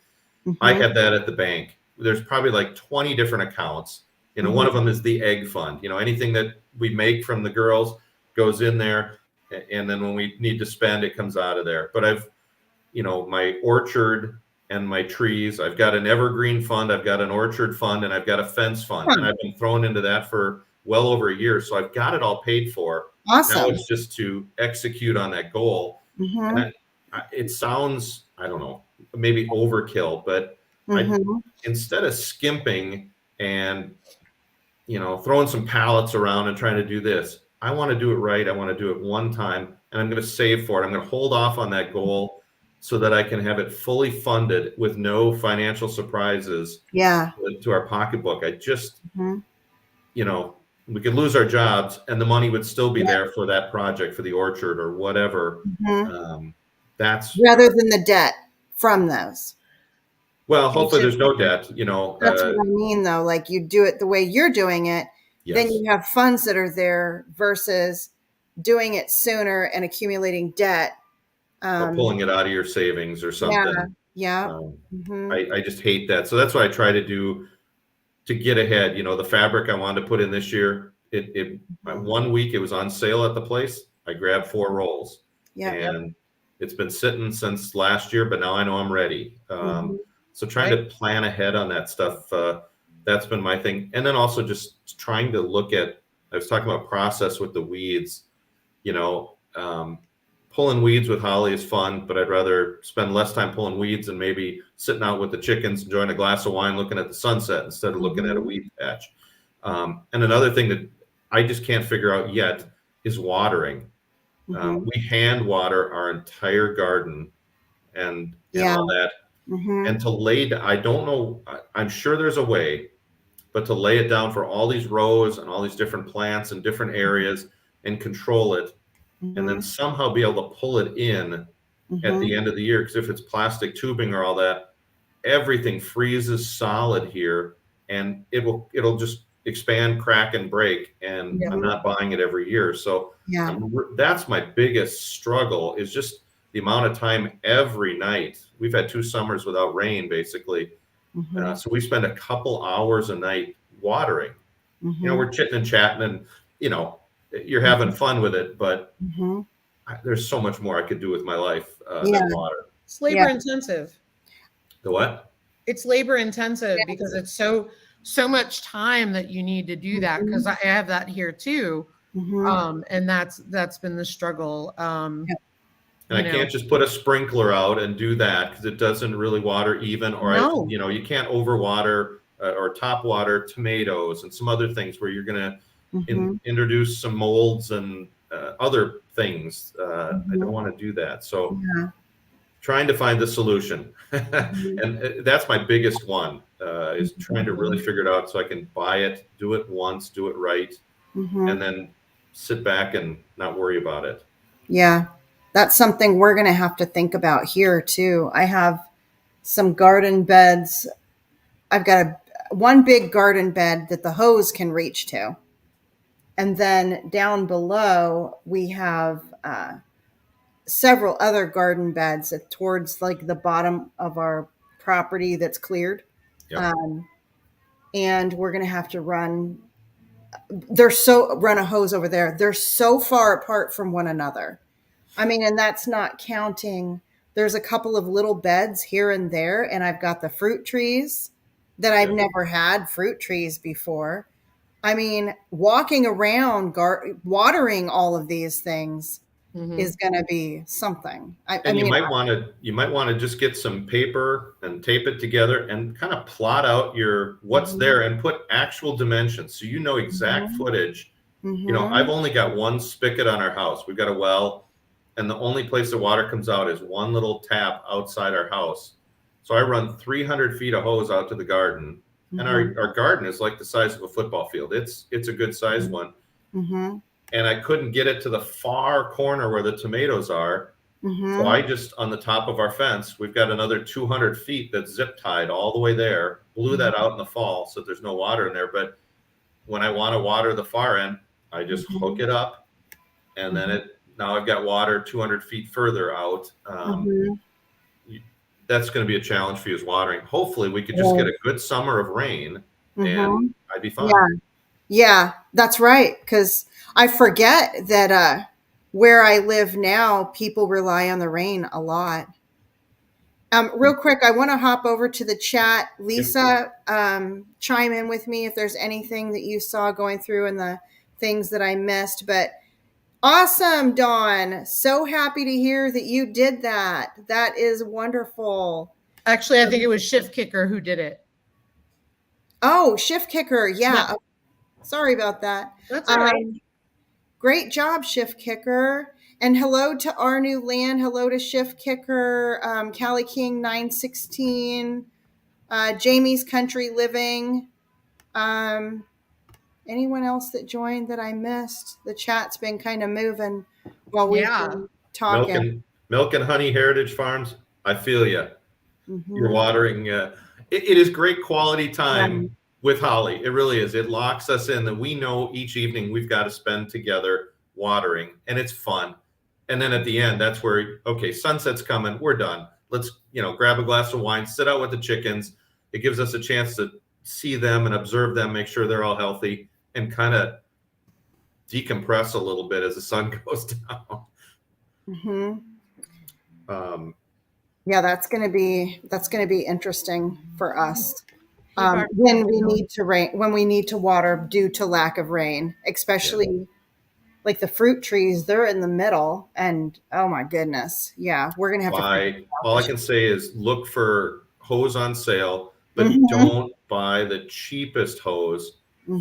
I have that at the bank. There's probably like 20 different accounts. One of them is the egg fund. Anything that we make from the girls goes in there, and then when we need to spend, it comes out of there. But I've, my orchard and my trees, I've got an evergreen fund, I've got an orchard fund, and I've got a fence fund. And I've been thrown into that for well over a year. So I've got it all paid for. Awesome. Now it's just to execute on that goal. And it sounds, I don't know, maybe overkill, but instead of skimping and, throwing some pallets around and trying to do this, I want to do it right. I want to do it one time, and I'm going to save for it. I'm going to hold off on that goal so that I can have it fully funded with no financial surprises to our pocketbook. I just, we could lose our jobs and the money would still be there for that project, for the orchard or whatever. That's rather than the debt from those. Well, hopefully there's no debt, That's what I mean, though. Like, you do it the way you're doing it, then you have funds that are there versus doing it sooner and accumulating debt. Or pulling it out of your savings or something. Yeah. I just hate that. So that's what I try to do to get ahead. The fabric I wanted to put in this year, it 1 week it was on sale at the place. I grabbed 4 rolls. And it's been sitting since last year, but now I know I'm ready. So trying to plan ahead on that stuff, that's been my thing. And then also just trying to look at, I was talking about process with the weeds, pulling weeds with Holly is fun, but I'd rather spend less time pulling weeds and maybe sitting out with the chickens, enjoying a glass of wine, looking at the sunset instead of looking at a weed patch. And another thing that I just can't figure out yet is watering. We hand water our entire garden and all that. And to lay, I don't know, I'm sure there's a way, but to lay it down for all these rows and all these different plants and different areas and control it, and then somehow be able to pull it in at the end of the year. Because if it's plastic tubing or all that, everything freezes solid here, and it'll just expand, crack, and break. And I'm not buying it every year. So that's my biggest struggle, is just the amount of time every night. We've had 2 summers without rain, basically. So we spend a couple hours a night watering. We're chitting and chatting, and, you're having fun with it, but there's so much more I could do with my life than water. It's labor intensive. The what? It's labor intensive because it's so much time that you need to do that, because I have that here too. And that's been the struggle. And I can't just put a sprinkler out and do that, because it doesn't really water even, or you can't overwater or top water tomatoes and some other things where you're going to introduce some molds and other things. I don't want to do that. So trying to find the solution. And that's my biggest one, is trying to really figure it out so I can buy it, do it once, do it right, and then sit back and not worry about it. Yeah. That's something we're going to have to think about here too. I have some garden beds. I've got one big garden bed that the hose can reach to. And then down below, we have several other garden beds towards like the bottom of our property that's cleared. And we're going to have to run a hose over there. They're so far apart from one another. I mean, and that's not counting, there's a couple of little beds here and there, and I've got the fruit trees that I've never had fruit trees before. I mean, walking around watering all of these things is going to be something. You might want to just get some paper and tape it together and kind of plot out what's there and put actual dimensions, so you know exact footage. I've only got one spigot on our house. We've got a well, and the only place the water comes out is one little tap outside our house. So I run 300 feet of hose out to the garden, and our garden is like the size of a football field. It's a good size one. And I couldn't get it to the far corner where the tomatoes are. So I just, on the top of our fence, we've got another 200 feet that's zip tied all the way there, blew that out in the fall so there's no water in there. But when I want to water the far end, I just hook it up, and then now I've got water 200 feet further out. That's going to be a challenge for you as watering. Hopefully we could just get a good summer of rain and I'd be fine. Yeah. Yeah, that's right. Because I forget that where I live now, people rely on the rain a lot. Real quick, I want to hop over to the chat. Lisa, chime in with me if there's anything that you saw going through and the things that I missed. But awesome, Dawn. So happy to hear that you did that. That is wonderful. Actually, I think it was Shift Kicker who did it. Oh, Shift Kicker. Yeah. Sorry about that. That's all right. Great job, Shift Kicker. And hello to Our New Land. Hello to Shift Kicker, Callie King 916, Jamie's Country Living. Anyone else that joined that I missed? The chat's been kind of moving while we've been talking. Milk and Honey Heritage Farms. I feel you. You're watering. It is great quality time with Holly. It really is. It locks us in that we know each evening we've got to spend together watering, and it's fun. And then at the end, that's where, okay, sunset's coming. We're done. Let's, grab a glass of wine, sit out with the chickens. It gives us a chance to see them and observe them, make sure they're all healthy, and kind of decompress a little bit as the sun goes down. Yeah, that's gonna be interesting for us when we need to water due to lack of rain, especially like the fruit trees. They're in the middle, and oh my goodness, yeah, we're gonna have to. All I can say is look for hose on sale, but don't buy the cheapest hose.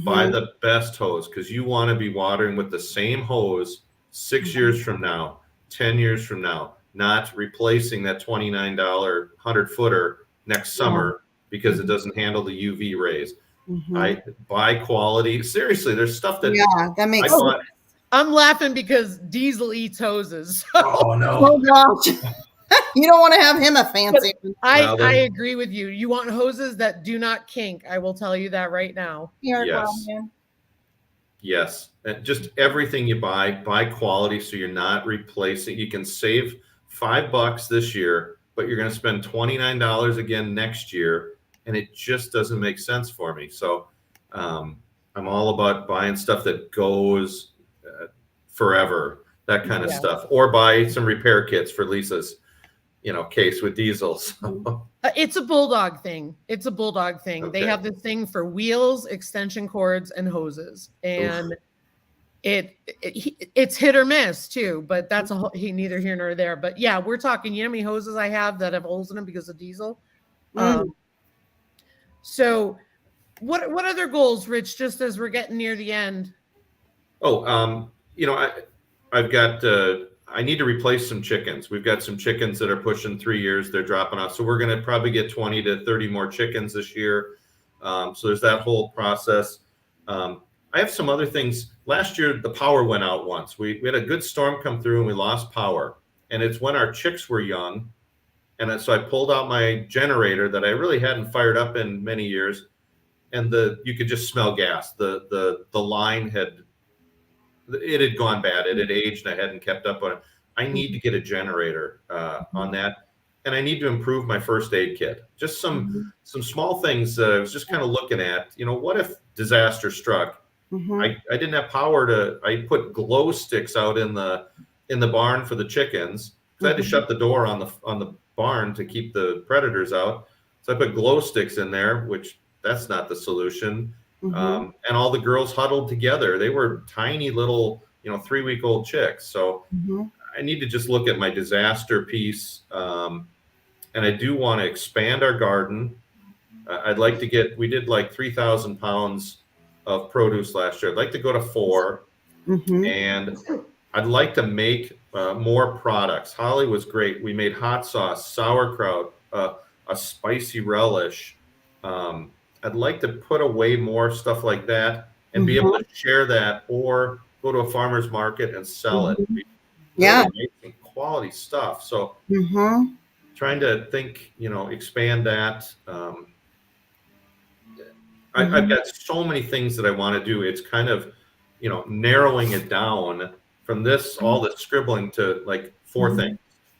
Buy the best hose, because you want to be watering with the same hose 6 years from now, 10 years from now, not replacing that $29 100-footer next summer because it doesn't handle the UV rays. I buy quality. Seriously, there's stuff that that makes sense. I'm laughing because Diesel eats hoses. Oh no! Oh gosh. You don't want to have him a fancy one. I agree with you. You want hoses that do not kink. I will tell you that right now. Yes. Just everything you buy quality, so you're not replacing. You can save $5 this year, but you're going to spend $29 again next year, and it just doesn't make sense for me. So I'm all about buying stuff that goes forever, that kind of stuff, or buy some repair kits for Lisa's case with diesels. It's a Bulldog thing. Okay. They have this thing for wheels, extension cords, and hoses, and it's hit or miss too. But that's neither here nor there. But yeah, we're talking. You know how many hoses I have that have holes in them because of diesel. So, what other goals, Rich? Just as we're getting near the end. I've got. I need to replace some chickens. We've got some chickens that are pushing 3 years. They're dropping off. So we're going to probably get 20 to 30 more chickens this year. So there's that whole process. I have some other things. Last year, the power went out once. We had a good storm come through and we lost power. And it's when our chicks were young. And so I pulled out my generator that I really hadn't fired up in many years. And you could just smell gas. The line had gone bad. It had aged and I hadn't kept up on it. I need to get a generator on that. And I need to improve my first aid kit. Just some small things that I was just kind of looking at. What if disaster struck? I didn't have power I put glow sticks out in the barn for the chickens. So I had to shut the door on the barn to keep the predators out. So I put glow sticks in there, which that's not the solution. And all the girls huddled together. They were tiny little, 3-week-old chicks. So I need to just look at my disaster piece. And I do want to expand our garden. I'd like to we did like 3,000 pounds of produce last year. I'd like to go to 4. And I'd like to make more products. Holly was great. We made hot sauce, sauerkraut, a spicy relish. I'd like to put away more stuff like that and be able to share that, or go to a farmer's market and sell it. Make some quality stuff. So trying to think, expand that. I've got so many things that I want to do. It's kind of, narrowing it down from this, all the scribbling to like 4 things.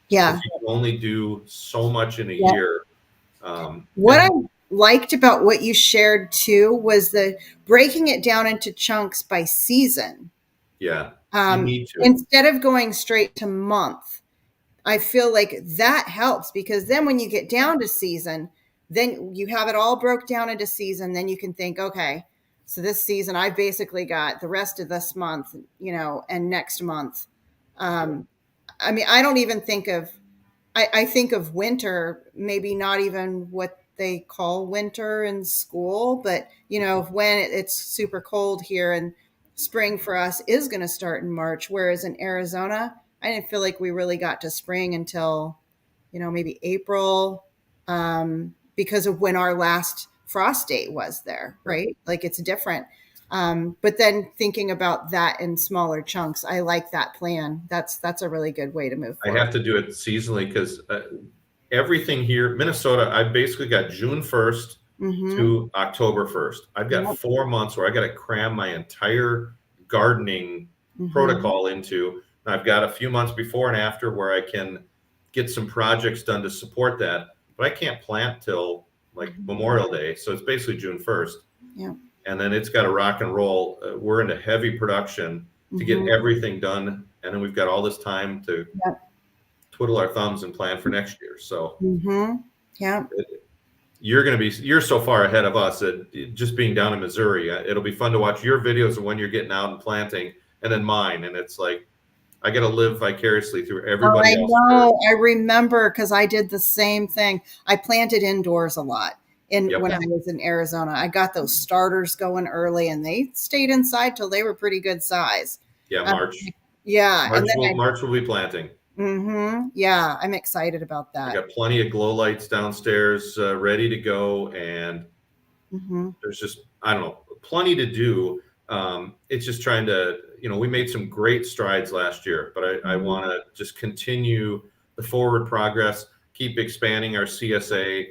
Yeah. You can only do so much in a Yeah. year. What I liked about what you shared too was the breaking it down into chunks by season. Yeah, you need to. Instead of going straight to month. I feel like that helps because then when you get down to season, then you have it all broke down into season. Then you can think, okay, so this season I basically got the rest of this month, and next month. I mean, I don't even think of, I think of winter, maybe not even what they call winter in school, but when it's super cold here and spring for us is going to start in March, whereas in Arizona, I didn't feel like we really got to spring until, maybe April, because of when our last frost date was there, right? Like it's different. But then thinking about that in smaller chunks, I like that plan. That's a really good way to move I forward. have to do it seasonally because everything here, Minnesota, I've basically got June 1st to October 1st. I've got 4 months where I got to cram my entire gardening protocol into. And I've got a few months before and after where I can get some projects done to support that, but I can't plant till like Memorial Day. So it's basically June 1st. Yeah. And then it's got to rock and roll. We're into heavy production to get everything done. And then we've got all this time to twiddle our thumbs and plan for next year. So yeah, you're so far ahead of us that just being down in Missouri, it'll be fun to watch your videos of when you're getting out and planting and then mine. And it's like, I got to live vicariously through everybody else. I know. I remember because I did the same thing. I planted indoors a lot when I was in Arizona. I got those starters going early and they stayed inside till they were pretty good size. Yeah. March. March will be planting. Yeah. I'm excited about that. I got plenty of glow lights downstairs ready to go. And there's just, I don't know, plenty to do. It's just trying to, we made some great strides last year, but I want to just continue the forward progress, keep expanding our CSA.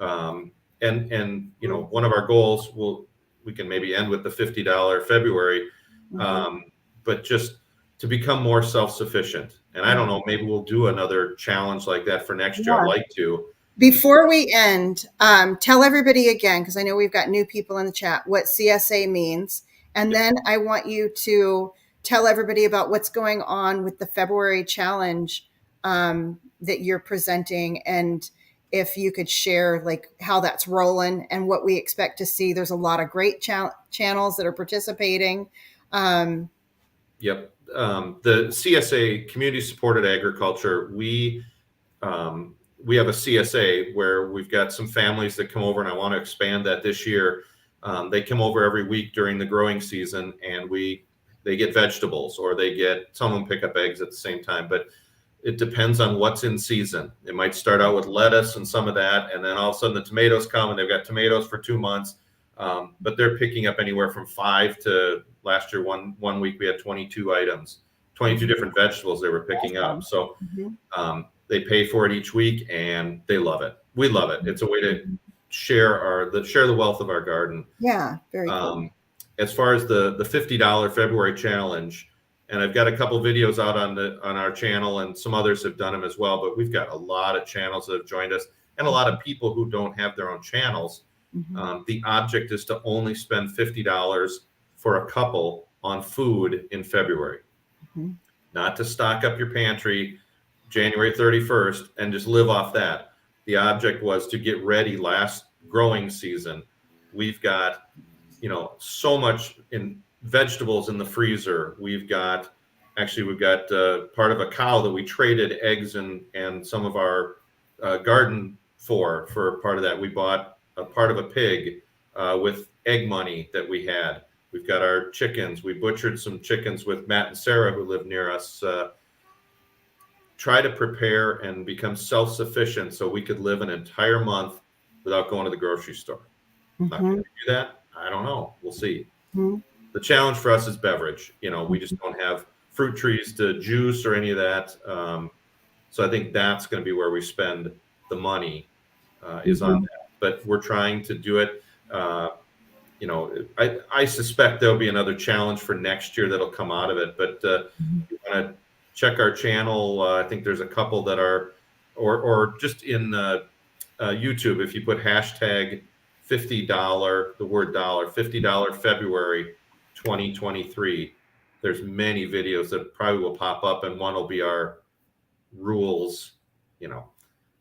And one of our goals we can maybe end with the $50 February, but just to become more self-sufficient. And I don't know, maybe we'll do another challenge like that for next year. I'd like to. Before we end, tell everybody again, because I know we've got new people in the chat, what CSA means. And then I want you to tell everybody about what's going on with the February challenge that you're presenting. And if you could share like how that's rolling and what we expect to see. There's a lot of great channels that are participating. Yep. The CSA, Community Supported Agriculture, we have a CSA where we've got some families that come over, and I want to expand that this year. They come over every week during the growing season, and they get vegetables, or some of them pick up eggs at the same time, but it depends on what's in season. It might start out with lettuce and some of that, and then all of a sudden the tomatoes come, and they've got tomatoes for 2 months. But they're picking up anywhere from 5 to last year, one week we had 22 items, 22 different vegetables they were picking up. So they pay for it each week and they love it. We love it. It's a way to share the wealth of our garden. Yeah, very cool. As far as the $50 February challenge, and I've got a couple videos out on our channel, and some others have done them as well, but we've got a lot of channels that have joined us and a lot of people who don't have their own channels. The object is to only spend $50 for a couple on food in February, not to stock up your pantry January 31st and just live off that. The object was to get ready last growing season. We've got, so much in vegetables in the freezer. We've got part of a cow that we traded eggs and some of our garden for part of that. We bought a part of a pig with egg money that we had. We've got our chickens. We butchered some chickens with Matt and Sarah, who live near us. Try to prepare and become self-sufficient so we could live an entire month without going to the grocery store. Not going to do that. I don't know. We'll see. The challenge for us is beverage. We just don't have fruit trees to juice or any of that. So I think that's going to be where we spend the money is on that. But we're trying to do it you know, I suspect there'll be another challenge for next year that'll come out of it. But you want to check our channel. I think there's a couple that are, or just in YouTube, if you put hashtag $50, the word dollar, $50 February 2023, there's many videos that probably will pop up, and one will be our rules, you know.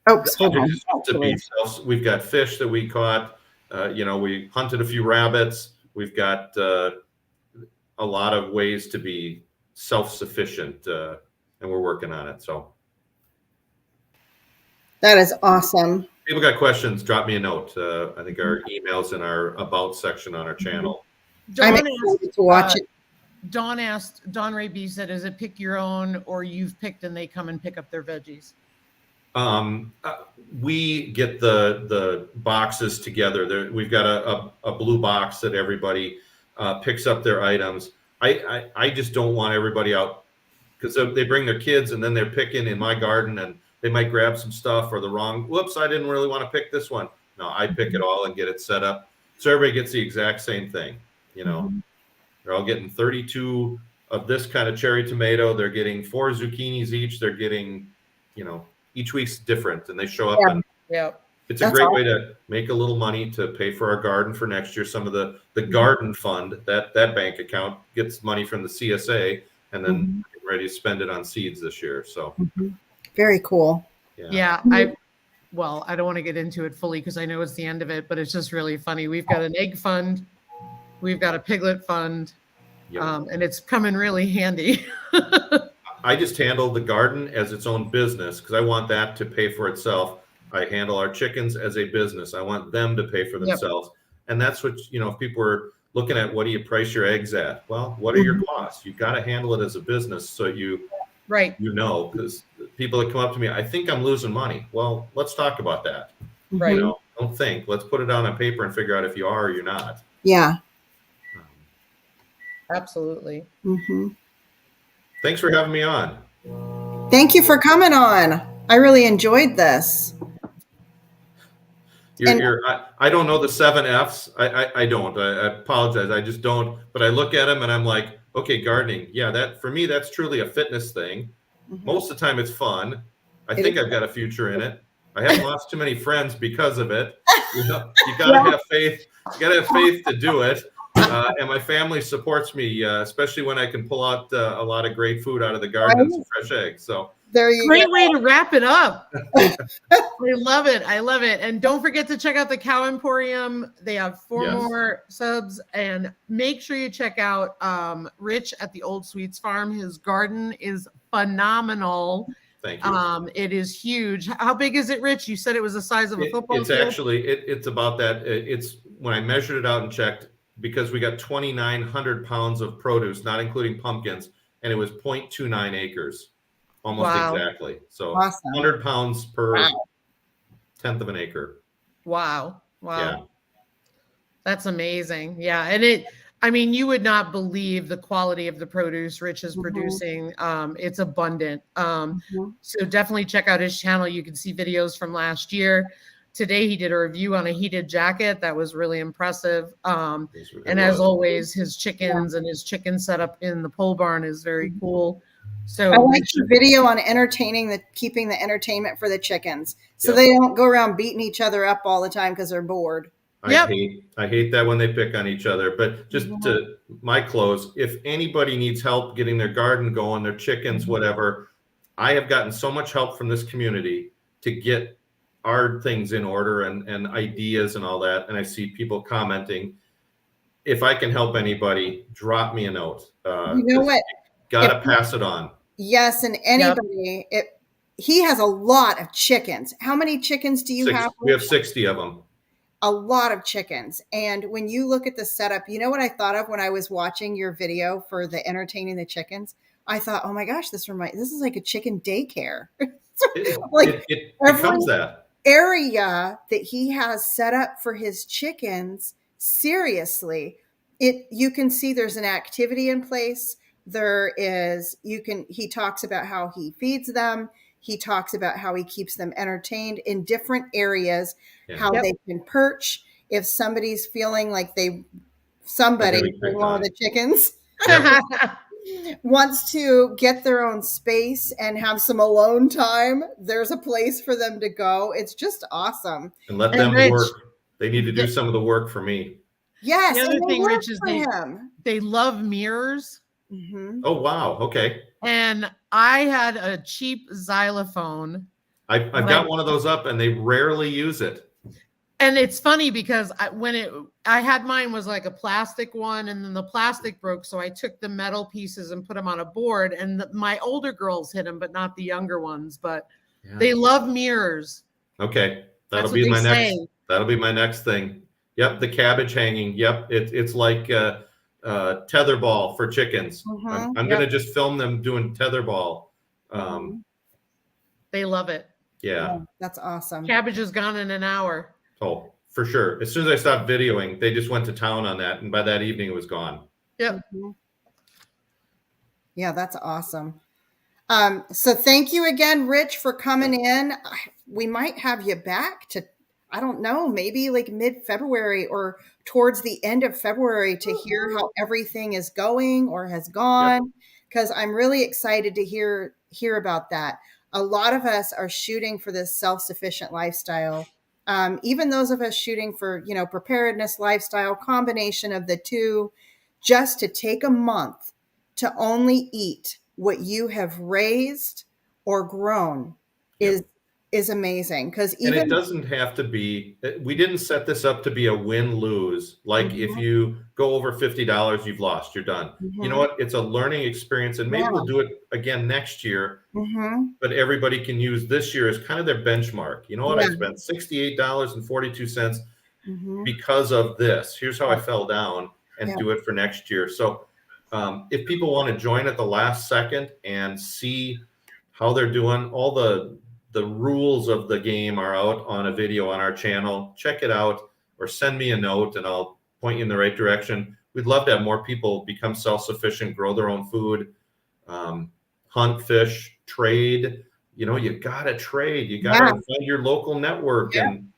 Oops, hold on. We've got fish that we caught. You know, we hunted a few rabbits. We've got a lot of ways to be self-sufficient, and we're working on it. So that is awesome. People got questions, drop me a note. I think our email's in our about section on our channel. I'm excited to watch it. Don Ray B said, is it pick your own, or you've picked and they come and pick up their veggies? We get the boxes together. We've got a blue box that everybody picks up their items. I just don't want everybody out, because they bring their kids and then they're picking in my garden, and they might grab some stuff or the wrong, whoops, I didn't really want to pick this one. No, I pick it all and get it set up. So everybody gets the exact same thing. You know, they're all getting 32 of this kind of cherry tomato. They're getting 4 zucchinis each. They're getting, you know, each week's different, and they show up. And it's a great way to make a little money to pay for our garden for next year. Some of the garden fund, that bank account gets money from the CSA, and then get ready to spend it on seeds this year. So very cool. Yeah. I don't want to get into it fully because I know it's the end of it, but it's just really funny. We've got an egg fund, we've got a piglet fund, and it's coming really handy. I just handle the garden as its own business because I want that to pay for itself. I handle our chickens as a business. I want them to pay for themselves. And that's what, you know, if people are looking at what do you price your eggs at? Well, what are your costs? You've got to handle it as a business so you know, because people that come up to me, I think I'm losing money. Well, let's talk about that. Right. You know, don't think. Let's put it down on paper and figure out if you are or you're not. Yeah. Absolutely. Thanks for having me on. Thank you for coming on. I really enjoyed this. I don't know the 7 F's. I don't. I apologize. I just don't. But I look at them and I'm like, okay, gardening. Yeah, that for me, that's truly a fitness thing. Most of the time, it's fun. I think I've got a future in it. I haven't lost too many friends because of it. You know, you gotta have faith. You gotta have faith to do it. And my family supports me, especially when I can pull out a lot of great food out of the garden and some fresh eggs. So there you Great way to wrap it up. I love it. I love it. And don't forget to check out the Cow Emporium. They have 4 more subs, and make sure you check out Rich at the Old Sweets Farm. His garden is phenomenal. Thank you. It is huge. How big is it, Rich? You said it was the size of a football field. It's actually, it's about that. It's when I measured it out and checked, because we got 2,900 pounds of produce, not including pumpkins, and it was 0.29 acres, almost exactly. So 100 pounds per tenth of an acre. Wow. Yeah. That's amazing. Yeah. And I mean, you would not believe the quality of the produce Rich is producing. It's abundant. So definitely check out his channel. You can see videos from last year. Today, he did a review on a heated jacket. That was really impressive. And as always, his chickens and his chicken setup in the pole barn is very cool. So I like your video on keeping the entertainment for the chickens, so they don't go around beating each other up all the time because they're bored. I hate that when they pick on each other. But just to my close, if anybody needs help getting their garden going, their chickens, whatever, I have gotten so much help from this community to get our things in order and ideas and all that. And I see people commenting. If I can help anybody, drop me a note. You know what? Gotta pass it on. Yes, and anybody, he has a lot of chickens. How many chickens do you have? We have 60 of them. A lot of chickens. And when you look at the setup, you know what I thought of when I was watching your video for the entertaining the chickens? I thought, oh my gosh, this is like a chicken daycare. It becomes that area that he has set up for his chickens. Seriously, you can see there's an activity in place. He talks about how he feeds them. He talks about how he keeps them entertained in different areas, how they can perch. If somebody's feeling like they somebody, one of the chickens, wants to get their own space and have some alone time, there's a place for them to go. It's just awesome. And let them work. They need to do some of the work for me. Yes. The other thing, Rich, is they love mirrors. Mm-hmm. Oh, wow. Okay. And I had a cheap xylophone. I've got one of those up, and they rarely use it. And it's funny because I had mine was like a plastic one, and then the plastic broke. So I took the metal pieces and put them on a board, and my older girls hit them, but not the younger ones. But they love mirrors. Okay. That'll be my next thing. Yep. The cabbage hanging. Yep. It's like tetherball for chickens. Mm-hmm. I'm going to just film them doing tetherball. They love it. Yeah. Oh, that's awesome. Cabbage is gone in an hour. Oh, for sure. As soon as I stopped videoing, they just went to town on that. And by that evening, it was gone. Yep. Mm-hmm. Yeah, that's awesome. So thank you again, Rich, for coming in. We might have you back to, I don't know, maybe like mid-February or towards the end of February to hear how everything is going or has gone, because I'm really excited to hear about that. A lot of us are shooting for this self-sufficient lifestyle. Even those of us shooting for, preparedness lifestyle, combination of the two, just to take a month to only eat what you have raised or grown is amazing. Because even it doesn't have to be. We didn't set this up to be a win-lose. Like if you go over $50, you've lost. You're done. Mm-hmm. You know what? It's a learning experience, and maybe we'll do it again next year. Mm-hmm. But everybody can use this year as kind of their benchmark. You know what? I spent $68.42 because of this. Here's how I fell down, and do it for next year. So if people want to join at the last second and see how they're doing, all the rules of the game are out on a video on our channel. Check it out, or send me a note and I'll point you in the right direction. We'd love to have more people become self-sufficient, grow their own food, hunt, fish, trade. You gotta trade. You gotta find your local network. And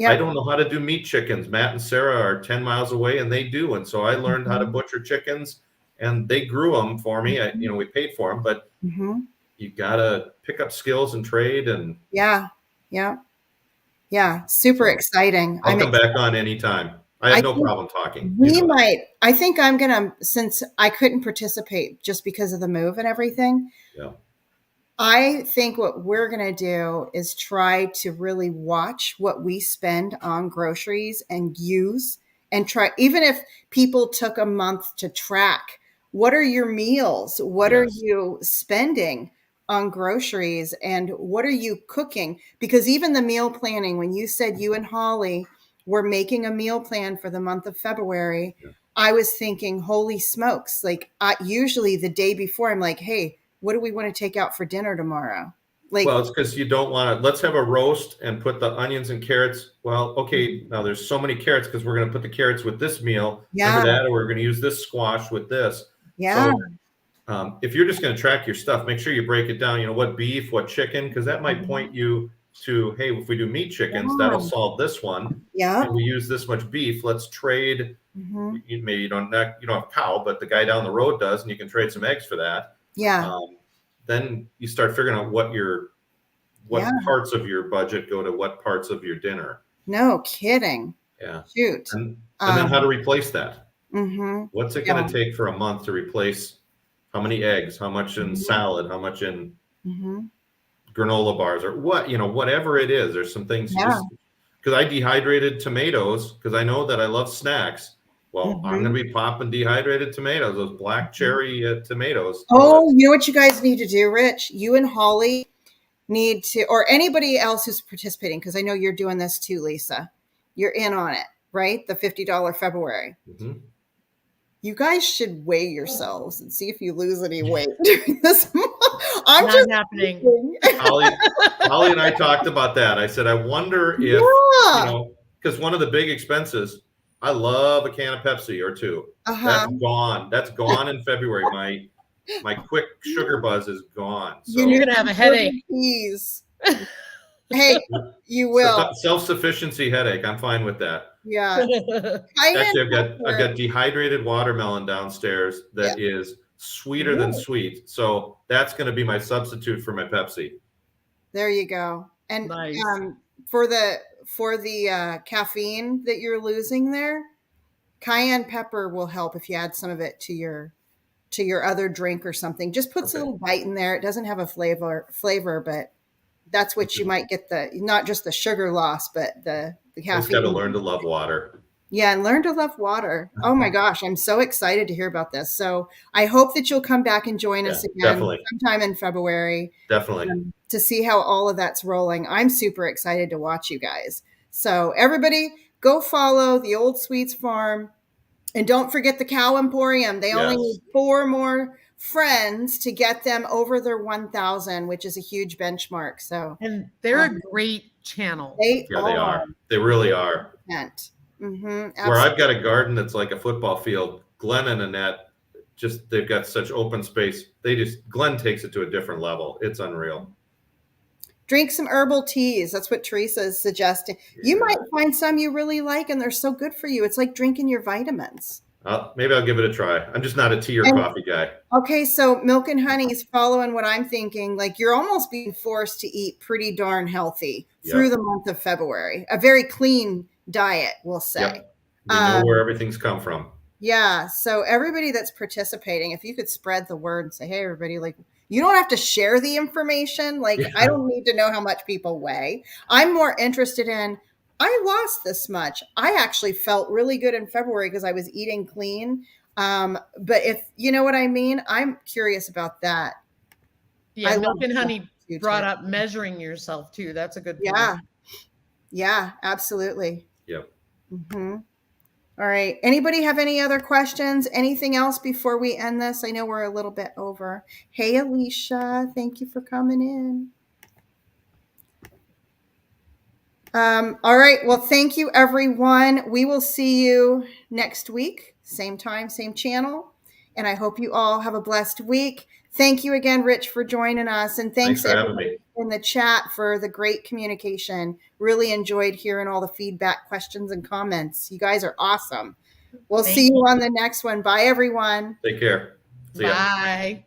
I don't know how to do meat chickens. Matt and Sarah are 10 miles away, and they do. And so I learned how to butcher chickens, and they grew them for me. We paid for them, but you gotta pick up skills and trade. And super exciting. I'll come back on anytime. I have no problem talking. I think I'm gonna, since I couldn't participate just because of the move and everything. Yeah. I think what we're going to do is try to really watch what we spend on groceries and use, and try, even if people took a month to track, what are your meals? What are you spending on groceries, and what are you cooking? Because even the meal planning, when you said you and Holly were making a meal plan for the month of February, I was thinking, holy smokes. Like usually the day before, I'm like, hey, what do we want to take out for dinner tomorrow? Well, it's because you don't want to. Let's have a roast and put the onions and carrots. Well, okay, now there's so many carrots because we're going to put the carrots with this meal. Remember that, or we're going to use this squash with this. So, if you're just going to track your stuff, make sure you break it down. What beef, what chicken, because that might point you to, hey, if we do meat chickens, that'll solve this one. Yeah. And we use this much beef. Let's trade. Maybe you don't have a cow, but the guy down the road does, and you can trade some eggs for that. Yeah. Then you start figuring out what parts of your budget go to what parts of your dinner. No kidding. Yeah. Shoot. And then how to replace that. Mm-hmm. What's it going to take for a month to replace how many eggs, how much in salad, how much in granola bars, or whatever it is. There's some things because I dehydrated tomatoes because I know that I love snacks. Well, I'm going to be popping dehydrated tomatoes, those black cherry tomatoes. Oh, you know what you guys need to do, Rich? You and Holly need to, or anybody else who's participating, because I know you're doing this too, Lisa. You're in on it, right? The $50 February. You guys should weigh yourselves and see if you lose any weight during this month. Not happening. Holly and I talked about that. I said, I wonder if, because one of the big expenses, I love a can of Pepsi or two. That's gone. That's gone in February. My quick sugar buzz is gone. So. You're going to have a headache. Please. Hey, you will. Self-sufficiency headache. I'm fine with that. Yeah. Actually, I've got dehydrated watermelon downstairs that is sweeter than sweet. So that's going to be my substitute for my Pepsi. There you go. And Nice. for the caffeine that you're losing there, cayenne pepper will help if you add some of it to your other drink or something. Just puts a little bite in there. It doesn't have a flavor, but that's what you might get, the not just the sugar loss, but the caffeine. Just got to learn to love water. Yeah, and learn to love water. Oh my gosh, I'm so excited to hear about this. So I hope that you'll come back and join us again sometime in February. Definitely. To see how all of that's rolling. I'm super excited to watch you guys. So everybody go follow the Old Swedes Farm, and don't forget the Cow Emporium. They only need 4 more friends to get them over their 1,000, which is a huge benchmark. So, and they're a great channel. They are. They really are. Where I've got a garden that's like a football field, Glenn and Annette, they've got such open space. Glenn takes it to a different level. It's unreal. Drink some herbal teas. That's what Teresa is suggesting. You might find some you really like, and they're so good for you. It's like drinking your vitamins. Maybe I'll give it a try. I'm just not a tea or coffee guy. Okay, so Milk and Honey is following what I'm thinking. Like, you're almost being forced to eat pretty darn healthy through the month of February. A very clean diet, we'll say. Yep. We know where everything's come from. Yeah. So everybody that's participating, if you could spread the word and say, hey, everybody, like, you don't have to share the information. Like, I don't need to know how much people weigh. I'm more interested in, I lost this much. I actually felt really good in February because I was eating clean. But if you know what I mean, I'm curious about that. Yeah, Milk and Honey brought up measuring yourself too. That's a good point. Yeah. Yeah, absolutely. Yep. Mm-hmm. All right. Anybody have any other questions? Anything else before we end this? I know we're a little bit over. Hey, Alicia, thank you for coming in. All right. Well, thank you, everyone. We will see you next week. Same time, same channel. And I hope you all have a blessed week. Thank you again, Rich, for joining us. And thanks everybody in the chat for the great communication. Really enjoyed hearing all the feedback, questions, and comments. You guys are awesome. We'll see you on the next one. Bye, everyone. Take care. See ya. Bye.